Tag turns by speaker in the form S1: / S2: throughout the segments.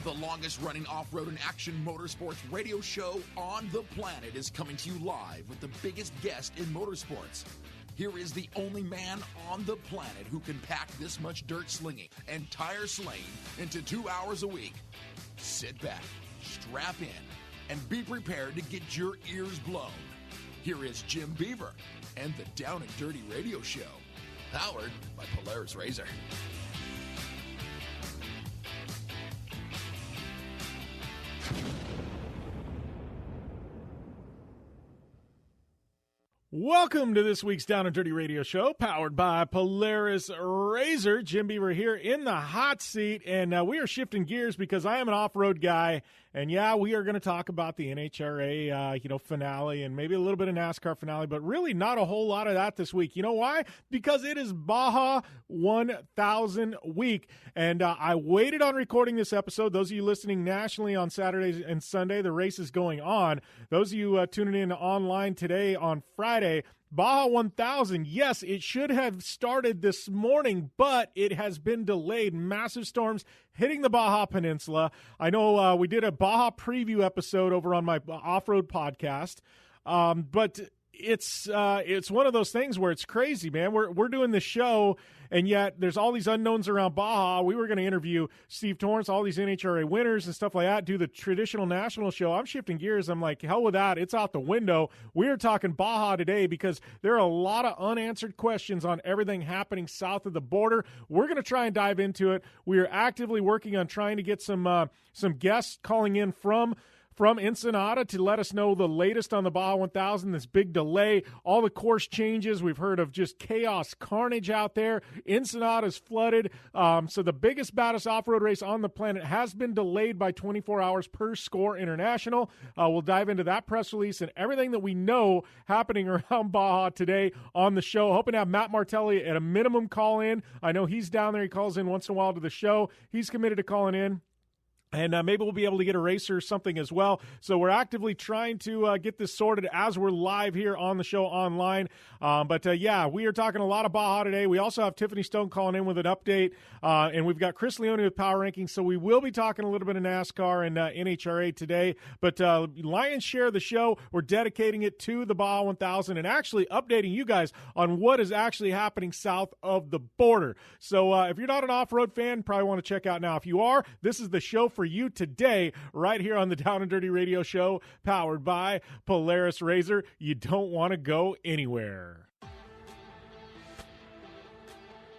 S1: The longest-running off-road and action motorsports radio show on the planet is coming to you live with the biggest guest in motorsports. Here is the only man on the planet who can pack this much dirt slinging and tire slaying into 2 hours a week. Sit back, strap in, and be prepared to get your ears blown. Here is Jim Beaver and the Down and Dirty Radio Show, powered by Polaris Razor.
S2: Welcome to this week's Down and Dirty Radio Show, powered by Polaris Razor. Jim Beaver here in the hot seat, and we are shifting gears because I am an off-road guy, and yeah, we are going to talk about the NHRA, finale and maybe a little bit of NASCAR finale, but really not a whole lot of that this week. You know why? Because it is Baja 1000 week, and I waited on recording this episode. Those of you listening nationally on Saturday and Sunday, the race is going on. Those of you tuning in online today on Friday, Baja 1000, yes, it should have started this morning, but it has been delayed. Massive storms hitting the Baja Peninsula. I know we did a Baja preview episode over on my off-road podcast, but it's one of those things where it's crazy, man. We're doing this show, and yet there's all these unknowns around Baja. We were going to interview Steve Torrance, all these NHRA winners and stuff like that, do the traditional national show. I'm shifting gears. I'm like, hell with that. It's out the window. We are talking Baja today because there are a lot of unanswered questions on everything happening south of the border. We're going to try and dive into it. We are actively working on trying to get some guests calling in from Ensenada to let us know the latest on the Baja 1000, this big delay, all the course changes. We've heard of just chaos, carnage out there. Ensenada's flooded. So the biggest, baddest off-road race on the planet has been delayed by 24 hours per Score International. We'll dive into that press release and everything that we know happening around Baja today on the show. Hoping to have Matt Martelli at a minimum call in. I know he's down there. He calls in once in a while to the show. He's committed to calling in. And maybe we'll be able to get a racer or something as well. So we're actively trying to get this sorted as we're live here on the show online. But we are talking a lot of Baja today. We also have Tiffany Stone calling in with an update. And we've got Chris Leone with Power Rankings. So we will be talking a little bit of NASCAR and NHRA today. But lion's share of the show, we're dedicating it to the Baja 1000 and actually updating you guys on what is actually happening south of the border. So if you're not an off-road fan, probably want to check out now. If you are, this is the show for you today, right here on the Down and Dirty Radio Show, powered by Polaris Razor. You don't want to go anywhere.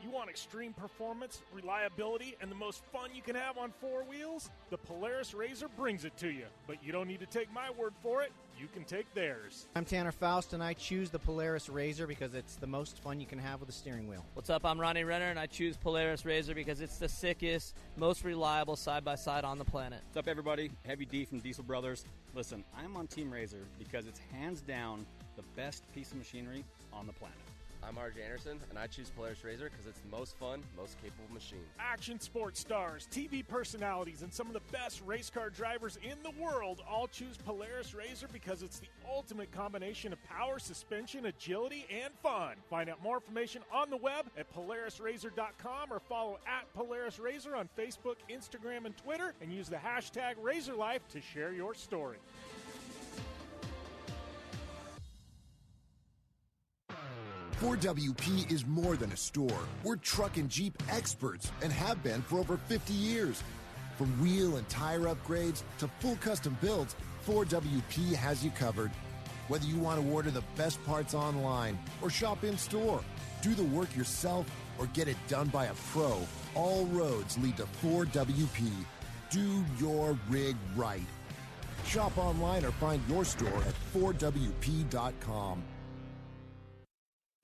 S2: You want extreme performance, reliability, and the most fun you can have on four wheels? The Polaris Razor brings it to you. But you don't need to take my word for it. You can take theirs.
S3: I'm Tanner Faust, and I choose the Polaris Razor because it's the most fun you can have with a steering wheel.
S4: What's up? I'm Ronnie Renner, and I choose Polaris Razor because it's the sickest, most reliable side-by-side on the planet.
S5: What's up, everybody? Heavy D from Diesel Brothers. Listen, I'm on Team Razor because it's hands down the best piece of machinery on the planet.
S6: I'm RJ Anderson, and I choose Polaris Razor because it's the most fun, most capable machine.
S2: Action sports stars, TV personalities, and some of the best race car drivers in the world all choose Polaris Razor because it's the ultimate combination of power, suspension, agility, and fun. Find out more information on the web at PolarisRazor.com or follow at Polaris Razor on Facebook, Instagram, and Twitter, and use the hashtag RazorLife to share your story.
S7: Ford WP is more than a store. We're truck and Jeep experts and have been for over 50 years. From wheel and tire upgrades to full custom builds, Ford WP has you covered. Whether you want to order the best parts online or shop in store, do the work yourself or get it done by a pro, all roads lead to Ford WP. Do your rig right. Shop online or find your store at FordWP.com.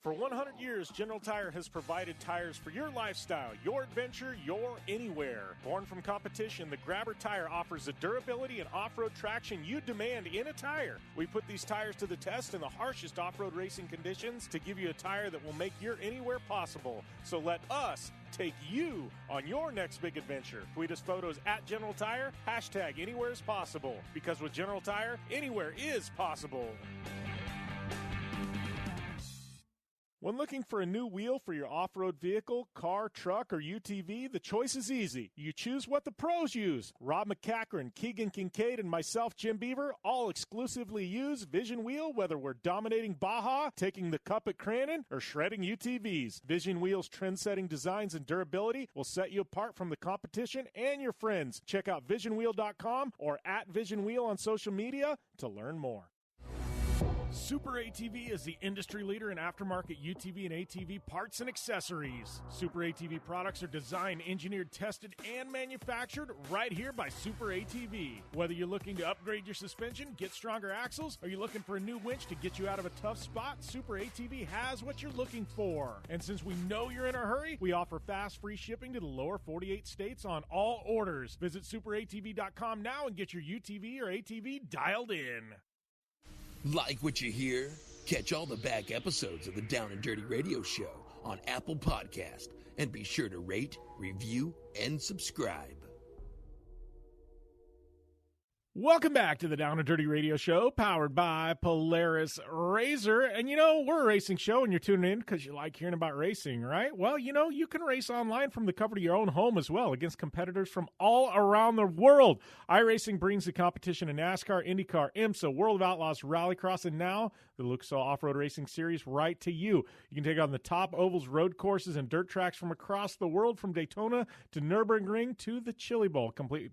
S2: For 100 years, General Tire has provided tires for your lifestyle, your adventure, your anywhere. Born from competition, the Grabber tire offers the durability and off-road traction you demand in a tire. We put these tires to the test in the harshest off-road racing conditions to give you a tire that will make your anywhere possible. So let us take you on your next big adventure. Tweet us photos at General Tire, hashtag anywhere is possible. Because with General Tire, anywhere is possible. When looking for a new wheel for your off-road vehicle, car, truck, or UTV, the choice is easy. You choose what the pros use. Rob McCachran, Keegan Kincaid, and myself, Jim Beaver, all exclusively use Vision Wheel, whether we're dominating Baja, taking the cup at Crandon, or shredding UTVs. Vision Wheel's trend-setting designs and durability will set you apart from the competition and your friends. Check out visionwheel.com or at Vision Wheel on social media to learn more. Super ATV is the industry leader in aftermarket UTV and ATV parts and accessories. Super ATV products are designed, engineered, tested, and manufactured right here by Super ATV. Whether you're looking to upgrade your suspension, get stronger axles, or you're looking for a new winch to get you out of a tough spot, Super ATV has what you're looking for. And since we know you're in a hurry, we offer fast, free shipping to the lower 48 states on all orders. Visit superatv.com now and get your UTV or ATV dialed in.
S1: Like what you hear? Catch all the back episodes of the Down and Dirty Radio Show on Apple Podcast, and be sure to rate, review, and subscribe.
S2: Welcome back to the Down and Dirty Radio Show, powered by Polaris Razor. And, we're a racing show, and you're tuning in because you like hearing about racing, right? Well, you can race online from the comfort of your own home as well against competitors from all around the world. iRacing brings the competition in NASCAR, IndyCar, IMSA, World of Outlaws, Rallycross, and now the Lucas Oil Off-Road Racing Series right to you. You can take on the top ovals, road courses, and dirt tracks from across the world, from Daytona to Nürburgring to the Chili Bowl, complete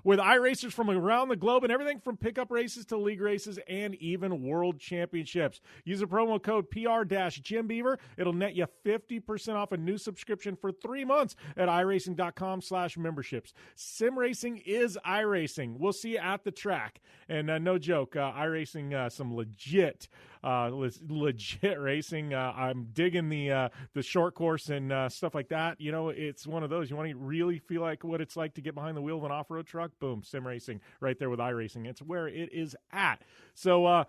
S2: with iRacers from around the globe and everything from pickup races to league races and even world championships. Use the promo code PR-JimBeaver. It'll net you 50% off a new subscription for 3 months at iRacing.com/memberships. Sim racing is iRacing. We'll see you at the track. And no joke, iRacing, some legit racing. I'm digging the short course and stuff like that. It's one of those. You want to really feel like what it's like to get behind the wheel of an off-road truck? Boom, sim racing right there with iRacing. It's where it is at. So,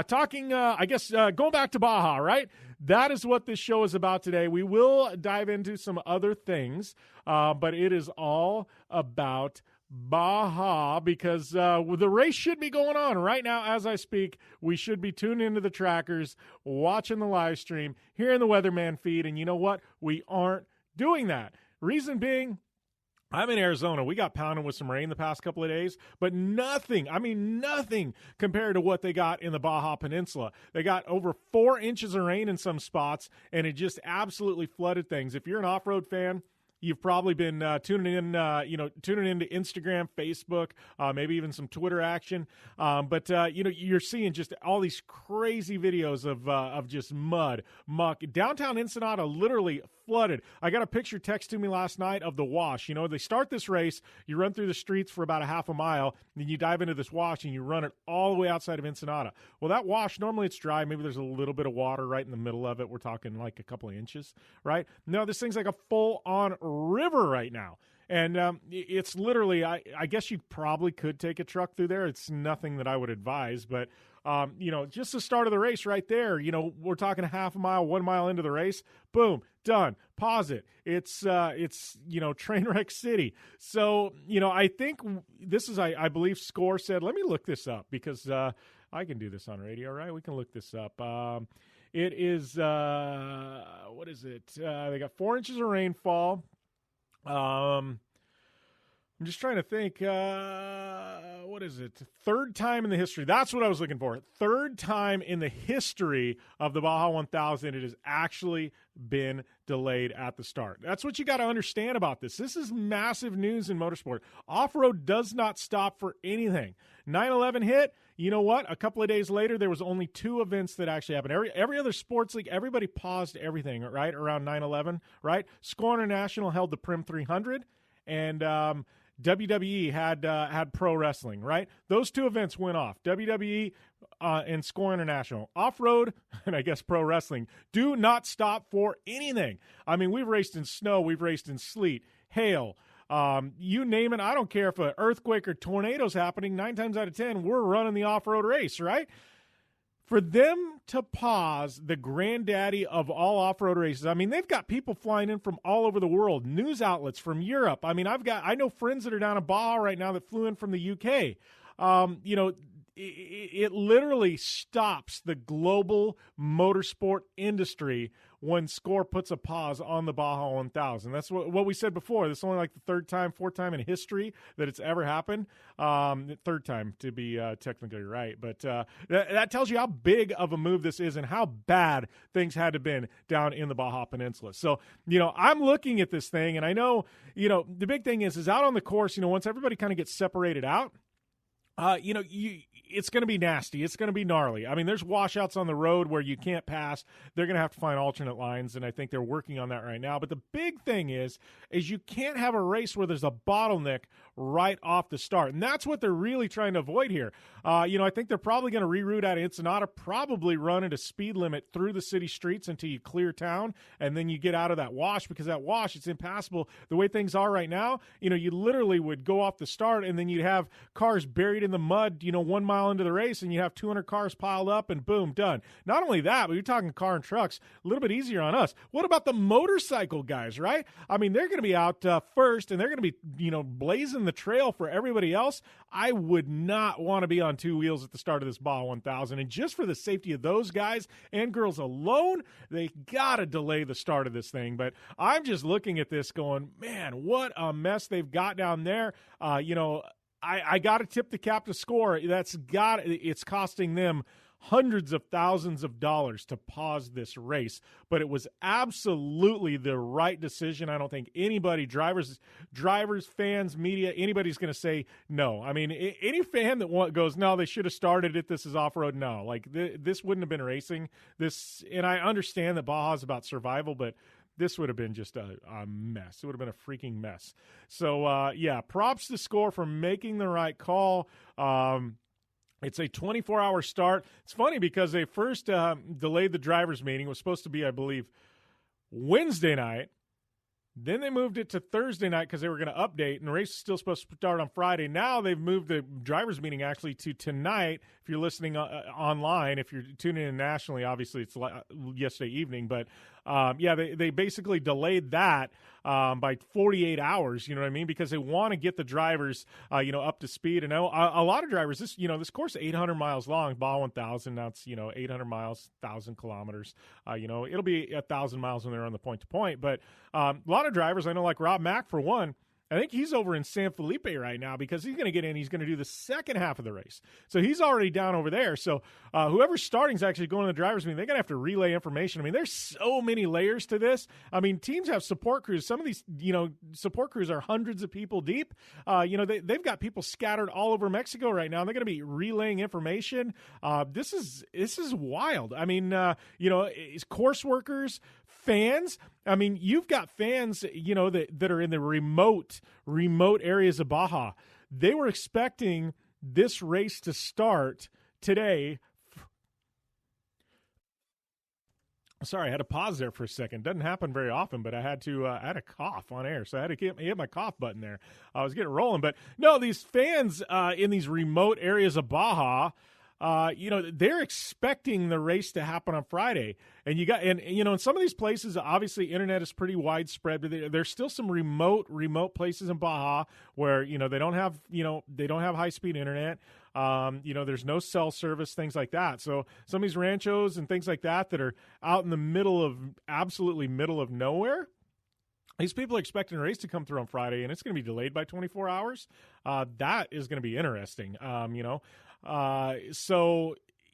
S2: talking, going back to Baja, right? That is what this show is about today. We will dive into some other things, but it is all about Baja, because the race should be going on right now as I speak. We should be tuned into the trackers, watching the live stream, hearing the weatherman feed, and you know what? We aren't doing that. Reason being, I'm in Arizona. We got pounded with some rain the past couple of days, but nothing compared to what they got in the Baja Peninsula. They got over 4 inches of rain in some spots, and it just absolutely flooded things. If you're an off-road fan, you've probably been tuning into Instagram, Facebook, maybe even some Twitter action. But you're seeing just all these crazy videos of just mud, muck. Downtown Ensenada literally flooded. I got a picture text to me last night of the wash. They start this race, you run through the streets for about a half a mile, then you dive into this wash and you run it all the way outside of Ensenada. Well, that wash, normally it's dry. Maybe there's a little bit of water right in the middle of it. We're talking like a couple of inches, right? No, this thing's like a full-on river right now. And it's literally, I guess you probably could take a truck through there. It's nothing that I would advise, but just the start of the race right there, we're talking a half a mile, 1 mile into the race, boom, done. Pause it. It's train wreck city. So, I think this is, I believe Score said, let me look this up because I can do this on radio, right? We can look this up. It is, what is it? They got 4 inches of rainfall. I'm just trying to think, what is it? Third time in the history. That's what I was looking for. Third time in the history of the Baja 1000 it has actually been delayed at the start. That's what you got to understand about this. This is massive news in motorsport. Off-road does not stop for anything. 9/11 hit. You know what? A couple of days later, there was only 2 events that actually happened. Every other sports league, everybody paused everything, right, around 9/11, right? Score International held the Prim 300, and WWE had pro wrestling, right? Those 2 events went off. WWE and Score International. Off-road, and I guess pro wrestling, do not stop for anything. I mean, we've raced in snow. We've raced in sleet, hail, you name it. I don't care if an earthquake or tornado's happening. 9 times out of 10, we're running the off-road race, right? For them to pause the granddaddy of all off-road races, I mean, they've got people flying in from all over the world, news outlets from Europe. I mean, I know friends that are down in Baja right now that flew in from the UK. it literally stops the global motorsport industry when SCORE puts a pause on the Baja 1000. That's what we said before. This is only like the fourth time in history that it's ever happened. Third time, to be technically right. But that tells you how big of a move this is and how bad things had to have been down in the Baja Peninsula. So, I'm looking at this thing, and I know, the big thing is out on the course, once everybody kind of gets separated out, it's going to be nasty. It's going to be gnarly. I mean, there's washouts on the road where you can't pass. They're going to have to find alternate lines, and I think they're working on that right now. But the big thing is you can't have a race where there's a bottleneck right off the start, and that's what they're really trying to avoid here. I think they're probably going to reroute out of Ensenada, probably run at a speed limit through the city streets until you clear town, and then you get out of that wash, because that wash, it's impassable. The way things are right now, you literally would go off the start, and then you'd have cars buried in the mud, 1 mile into the race, and you have 200 cars piled up, and boom, done. Not only that, but you're talking car and trucks, a little bit easier on us. What about the motorcycle guys, right? I mean, they're going to be out first, and they're going to be, blazing the trail for everybody else. I would not want to be on two wheels at the start of this Baja 1000, and just for the safety of those guys and girls alone, they got to delay the start of this thing. But I'm just looking at this going, man, what a mess they've got down there. I got to tip the cap to SCORE. It's costing them hundreds of thousands of dollars to pause this race, but it was absolutely the right decision. I don't think anybody, drivers, fans, media, anybody's going to say no. I mean, any fan that goes, no, they should have started it, this is off-road, no. Like, this wouldn't have been racing. And I understand that Baja is about survival, but this would have been just a mess. It would have been a freaking mess. So, props to SCORE for making the right call. It's a 24-hour start. It's funny because they first delayed the drivers' meeting. It was supposed to be, I believe, Wednesday night. Then they moved it to Thursday night because they were going to update, and the race is still supposed to start on Friday. Now they've moved the drivers' meeting actually to tonight. If you're listening online, if you're tuning in nationally, obviously it's yesterday evening. But, they basically delayed that by 48 hours, you know what I mean, because they want to get the drivers, up to speed. And a lot of drivers, this course is 800 miles long, Baja 1000. Now it's, 800 miles, 1,000 kilometers. It'll be 1,000 miles when they're on the point-to-point. But a lot of drivers, I know, like Rob Mack, for one, I think he's over in San Felipe right now because he's going to get in. He's going to do the second half of the race. So he's already down over there. So whoever's starting is actually going to the driver's meeting. They're going to have to relay information. I mean, there's so many layers to this. I mean, teams have support crews. Some of these, support crews are hundreds of people deep. They've got people scattered all over Mexico right now, and they're going to be relaying information. This is wild. I mean, course workers, fans. I mean, you've got fans, that are in the remote areas of Baja. They were expecting this race to start today. Sorry, I had to pause there for a second. Doesn't happen very often, but I had a cough on air, so I had to hit my cough button there. I was getting rolling, but no, these fans in these remote areas of Baja, they're expecting the race to happen on Friday. And in some of these places, obviously internet is pretty widespread, but there's still some remote places in Baja where, they don't have high-speed internet. There's no cell service, things like that. So some of these ranchos and things like that are out in the absolutely middle of nowhere. These people are expecting a race to come through on Friday, and it's going to be delayed by 24 hours. That is going to be interesting,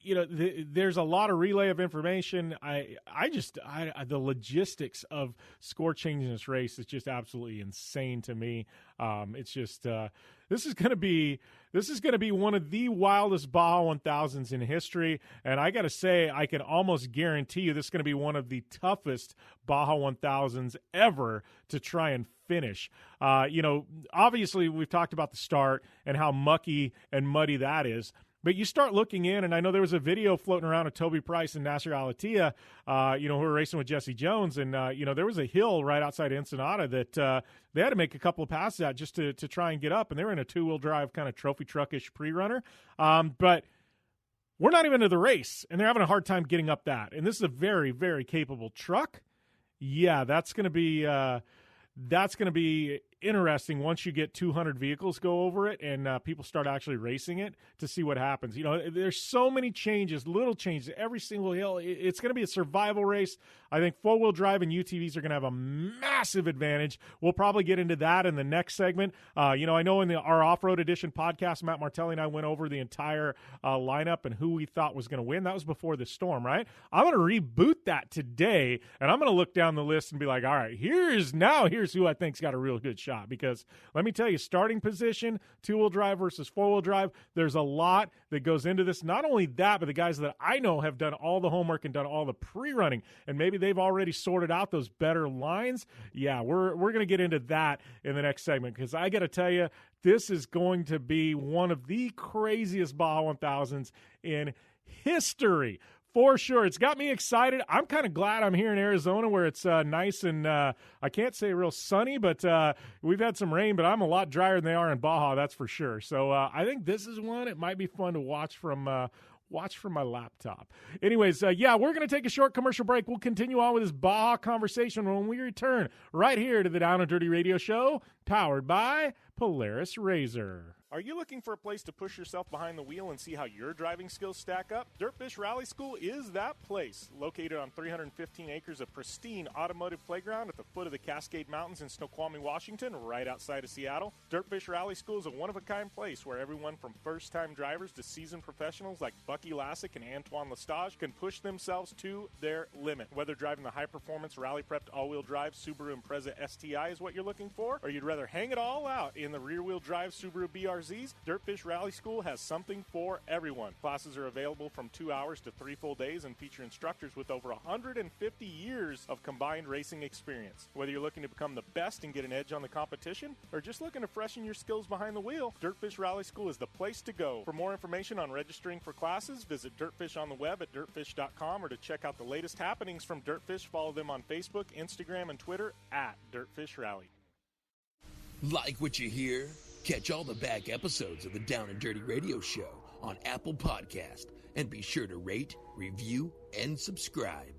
S2: there's a lot of relay of information. The logistics of SCORE changing this race is just absolutely insane to me. It's just this is going to be one of the wildest Baja 1000s in history, and I got to say, I can almost guarantee you this is going to be one of the toughest Baja 1000s ever to try and finish. Obviously we've talked about the start and how mucky and muddy that is. But you start looking in, and I know there was a video floating around of Toby Price and Nasser Al-Attiyah, who were racing with Jesse Jones. And, there was a hill right outside Ensenada that they had to make a couple of passes out just to try and get up. And they were in a two-wheel drive kind of trophy truckish pre-runner. But we're not even into the race, and they're having a hard time getting up that. And this is a very, very capable truck. Yeah, that's going to be interesting once you get 200 vehicles go over it and people start actually racing it to see what happens. There's so many changes, little changes, every single hill. It's going to be a survival race. I think four-wheel drive and UTVs are going to have a massive advantage. We'll probably get into that in the next segment. I know in our Off-Road Edition podcast, Matt Martelli and I went over the entire lineup and who we thought was going to win. That was before the storm, right? I'm going to reboot that today, and I'm going to look down the list and be like, all right, here's who I think's got a real good shot. Because let me tell you, starting position, two-wheel drive versus four-wheel drive, there's a lot that goes into this. Not only that, but the guys that I know have done all the homework and done all the pre-running, and maybe they've already sorted out those better lines. Yeah, we're going to get into that in the next segment, because I got to tell you, this is going to be one of the craziest Baja 1000s in history. For sure. It's got me excited. I'm kind of glad I'm here in Arizona where it's nice and I can't say real sunny, but we've had some rain, but I'm a lot drier than they are in Baja, that's for sure. So I think this is one. It might be fun to watch from my laptop. Anyways, we're going to take a short commercial break. We'll continue on with this Baja conversation when we return right here to the Down and Dirty Radio Show, powered by Polaris RZR. Are you looking for a place to push yourself behind the wheel and see how your driving skills stack up? Dirtfish Rally School is that place. Located on 315 acres of pristine automotive playground at the foot of the Cascade Mountains in Snoqualmie, Washington, right outside of Seattle, Dirtfish Rally School is a one-of-a-kind place where everyone from first-time drivers to seasoned professionals like Bucky Lassick and Antoine Lestage can push themselves to their limit. Whether driving the high-performance rally-prepped all-wheel drive Subaru Impreza STI is what you're looking for, or you'd rather hang it all out in the rear-wheel drive Subaru BRZs, Dirtfish Rally School has something for everyone. Classes are available from 2 hours to 3 full days and feature instructors with over 150 years of combined racing experience. Whether you're looking to become the best and get an edge on the competition, or just looking to freshen your skills behind the wheel, Dirtfish Rally School is the place to go. For more information on registering for classes, visit Dirtfish on the web at dirtfish.com, or to check out the latest happenings from Dirtfish, follow them on Facebook, Instagram, and Twitter at Dirtfish Rally.
S1: Like what you hear? Catch all the back episodes of the Down and Dirty Radio Show on Apple Podcast, and be sure to rate, review, and subscribe.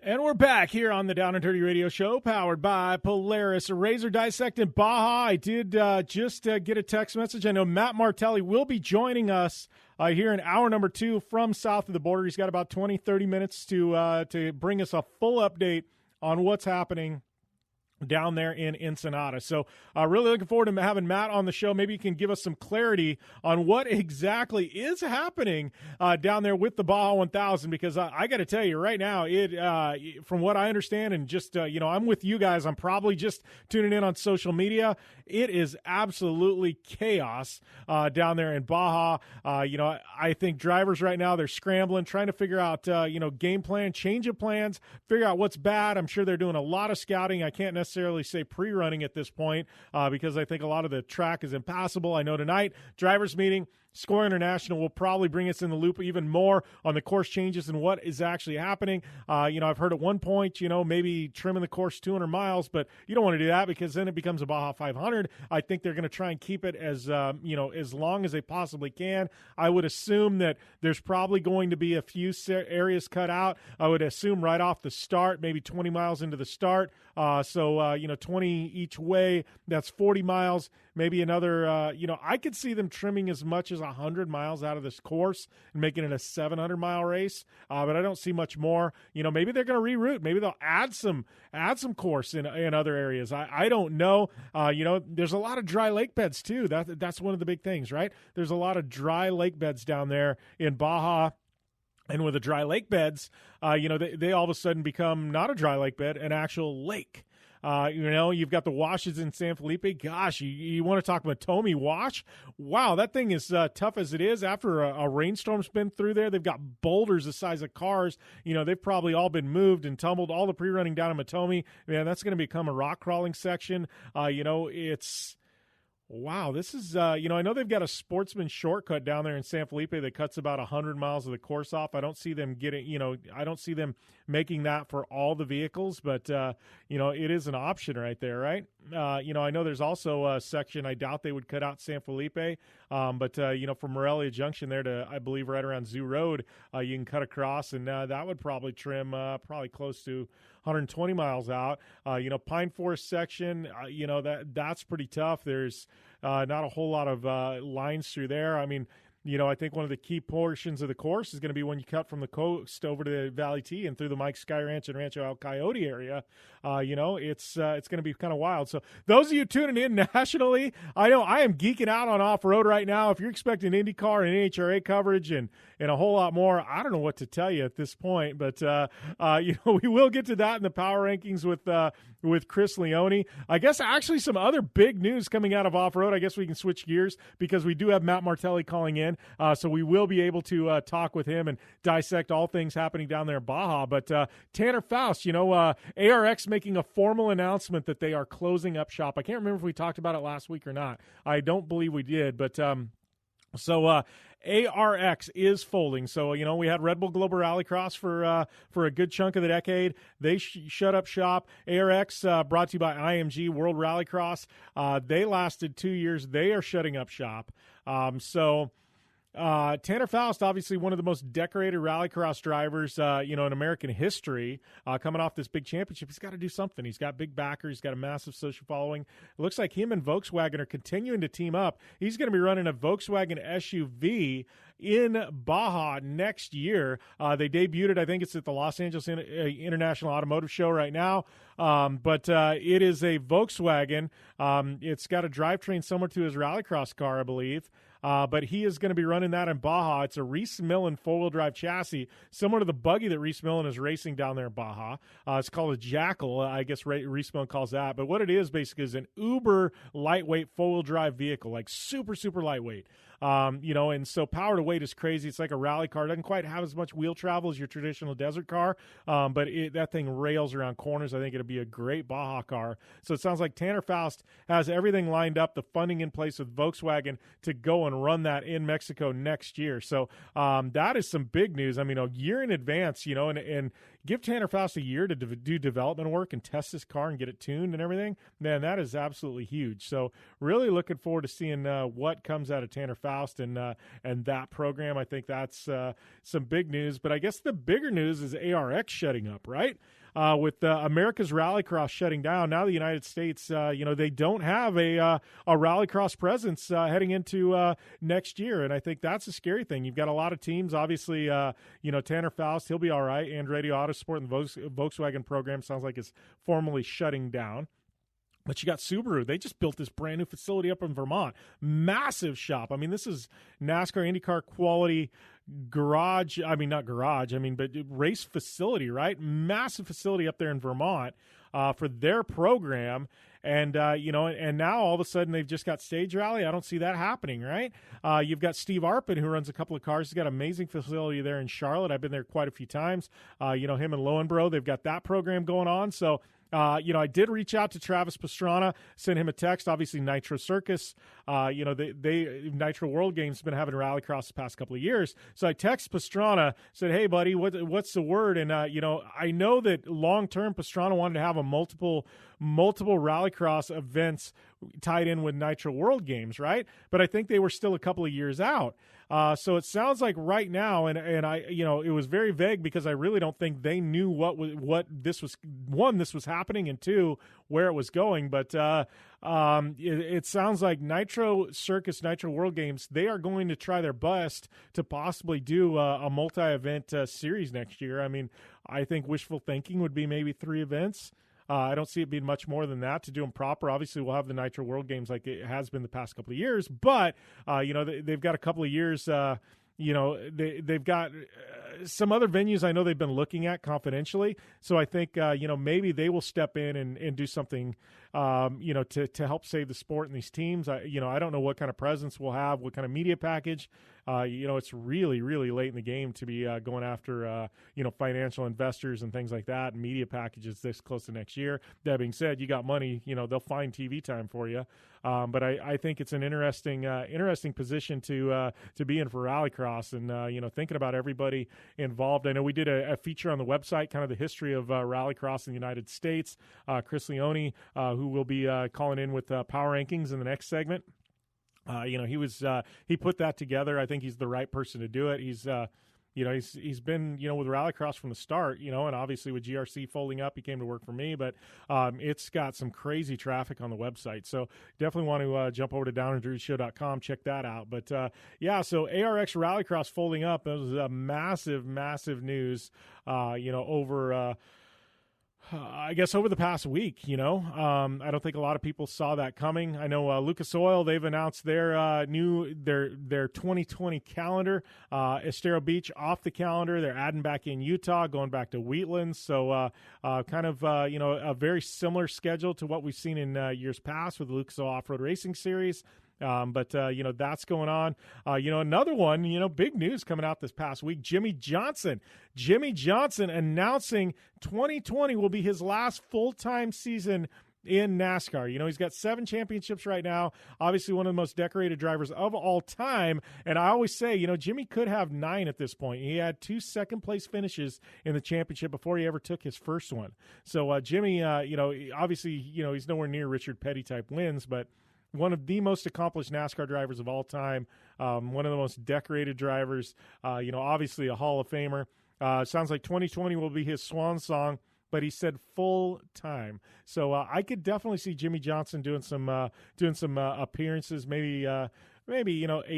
S2: And we're back here on the Down and Dirty Radio Show, powered by Polaris RZR. Dissecting Baja. I did just get a text message. I know Matt Martelli will be joining us here in hour number 2 from south of the border. He's got about 20, 30 minutes to bring us a full update on what's happening down there in Ensenada. So really looking forward to having Matt on the show. Maybe you can give us some clarity on what exactly is happening down there with the Baja 1000, because I got to tell you right now, from what I understand, and just, I'm with you guys, I'm probably just tuning in on social media, it is absolutely chaos down there in Baja. I think drivers right now, they're scrambling, trying to figure out, game plan, change of plans, figure out what's bad. I'm sure they're doing a lot of scouting. I can't necessarily say pre-running at this point because I think a lot of the track is impassable. I know tonight, drivers meeting, Score International will probably bring us in the loop even more on the course changes and what is actually happening. I've heard at one point, maybe trimming the course 200 miles, but you don't want to do that because then it becomes a Baja 500. I think they're going to try and keep it as long as they possibly can. I would assume that there's probably going to be a few areas cut out. I would assume right off the start, maybe 20 miles into the start. 20 each way, that's 40 miles. Maybe another, I could see them trimming as much as 100 miles out of this course and making it a 700-mile race, but I don't see much more. Maybe they're going to reroute. Maybe they'll add some course in other areas. I don't know. There's a lot of dry lake beds, too. That's one of the big things, right? There's a lot of dry lake beds down there in Baja. And with the dry lake beds, they all of a sudden become not a dry lake bed, an actual lake. You've got the washes in San Felipe. Gosh, you want to talk Matomi wash? Wow, that thing is tough as it is. After a rainstorm's been through there, they've got boulders the size of cars. They've probably all been moved and tumbled. All the pre-running down in Matomi, man, that's going to become a rock crawling section. It's... Wow, this is, I know they've got a sportsman shortcut down there in San Felipe that cuts about 100 miles of the course off. I don't see them I don't see them making that for all the vehicles, but, it is an option right there, right? I know there's also a section, I doubt they would cut out San Felipe. But from Morelia Junction there to, I believe, right around Zoo Road, you can cut across, and that would probably trim probably close to 120 miles out. Pine Forest section, that's pretty tough. There's not a whole lot of lines through there. I mean, I think one of the key portions of the course is going to be when you cut from the coast over to Valley T and through the Mike Sky Ranch and Rancho El Coyote area. It's going to be kind of wild. So those of you tuning in nationally, I know I am geeking out on off-road right now. If you're expecting IndyCar and NHRA coverage and a whole lot more, I don't know what to tell you at this point. But, we will get to that in the power rankings with Chris Leone. I guess actually some other big news coming out of off-road. I guess we can switch gears because we do have Matt Martelli calling in. So we will be able to talk with him and dissect all things happening down there in Baja. But Tanner Faust, ARX making a formal announcement that they are closing up shop. I can't remember if we talked about it last week or not. I don't believe we did. But ARX is folding. So, we had Red Bull Global Rallycross for a good chunk of the decade. They shut up shop. ARX, brought to you by IMG World Rallycross. They lasted 2 years. They are shutting up shop. Tanner Faust, obviously one of the most decorated rallycross drivers, in American history, coming off this big championship. He's got to do something. He's got big backers. He's got a massive social following. It looks like him and Volkswagen are continuing to team up. He's going to be running a Volkswagen SUV in Baja next year. They debuted it. I think it's at the Los Angeles International Automotive Show right now. But it is a Volkswagen. It's got a drivetrain similar to his rallycross car, I believe. But he is going to be running that in Baja. It's a Reese Millen four-wheel drive chassis, similar to the buggy that Reese Millen is racing down there in Baja. It's called a Jackal. I guess Reese Millen calls that. But what it is basically is an uber lightweight four-wheel drive vehicle, like super, super lightweight. And so power to weight is crazy. It's like a rally car. It doesn't quite have as much wheel travel as your traditional desert car, but that thing rails around corners. I think it'll be a great Baja car. So it sounds like Tanner Faust has everything lined up, the funding in place with Volkswagen to go and run that in Mexico next year. So that is some big news. I mean, a year in advance, and give Tanner Faust a year to do development work and test this car and get it tuned and everything. Man, that is absolutely huge. So really looking forward to seeing what comes out of Tanner Faust and that program. I think that's some big news. But I guess the bigger news is ARX shutting up, right? With America's Rallycross shutting down, now the United States, they don't have a Rallycross presence heading into next year, and I think that's a scary thing. You've got a lot of teams, obviously. Tanner Faust, he'll be all right. Andretti Autosport and the Volkswagen program sounds like it's formally shutting down. But you got Subaru. They just built this brand new facility up in Vermont. Massive shop. I mean, this is NASCAR, IndyCar quality garage. I mean, not garage. I mean, but race facility, right? Massive facility up there in Vermont for their program. And, and now all of a sudden they've just got stage rally. I don't see that happening, right? You've got Steve Arpin, who runs a couple of cars. He's got an amazing facility there in Charlotte. I've been there quite a few times. Him and Lowenbro, they've got that program going on. So, I did reach out to Travis Pastrana, sent him a text. Obviously, Nitro Circus, they Nitro World Games have been having rallycross the past couple of years. So I text Pastrana, said, "Hey, buddy, what's the word?" And I know that long term, Pastrana wanted to have a multiple rallycross events tied in with Nitro World Games, right? But I think they were still a couple of years out. So it sounds like right now, and I, it was very vague because I really don't think they knew what this was. One, this was happening, and two, where it was going. But it sounds like Nitro Circus, Nitro World Games, they are going to try their best to possibly do a multi-event series next year. I mean, I think wishful thinking would be maybe 3 events. I don't see it being much more than that to do them proper. Obviously, we'll have the Nitro World Games like it has been the past couple of years, but they've got a couple of years. They've got some other venues I know they've been looking at confidentially. So I think maybe they will step in and do something to help save the sport and these teams. I don't know what kind of presence we'll have, what kind of media package. It's really, really late in the game to be going after, financial investors and things like that, and media packages this close to next year. That being said, you got money, they'll find TV time for you. But I think it's an interesting position to be in for Rallycross, and thinking about everybody involved. I know we did a feature on the website, kind of the history of Rallycross in the United States. Chris Leone, who will be calling in with Power Rankings in the next segment. He put that together. I think he's the right person to do it. He's been, with Rallycross from the start, and obviously with GRC folding up, he came to work for me, but it's got some crazy traffic on the website. So definitely want to jump over to downanddirtyshow.com, check that out. But so ARX Rallycross folding up, that was a massive, massive news, over I guess over the past week, I don't think a lot of people saw that coming. I know Lucas Oil, they've announced their 2020 calendar. Estero Beach off the calendar. They're adding back in Utah, going back to Wheatlands. So a very similar schedule to what we've seen in years past with the Lucas Oil Off-Road Racing Series. But that's going on. Another one, big news coming out this past week, Jimmy Johnson announcing 2020 will be his last full-time season in NASCAR. He's got 7 championships right now, obviously one of the most decorated drivers of all time. And I always say, Jimmy could have 9 at this point. He had 2 second-place finishes in the championship before he ever took his first one. So Jimmy, obviously, he's nowhere near Richard Petty type wins, but one of the most accomplished NASCAR drivers of all time, one of the most decorated drivers, obviously a Hall of Famer. Sounds like 2020 will be his swan song, but he said full time. So I could definitely see Jimmy Johnson doing some appearances, maybe 8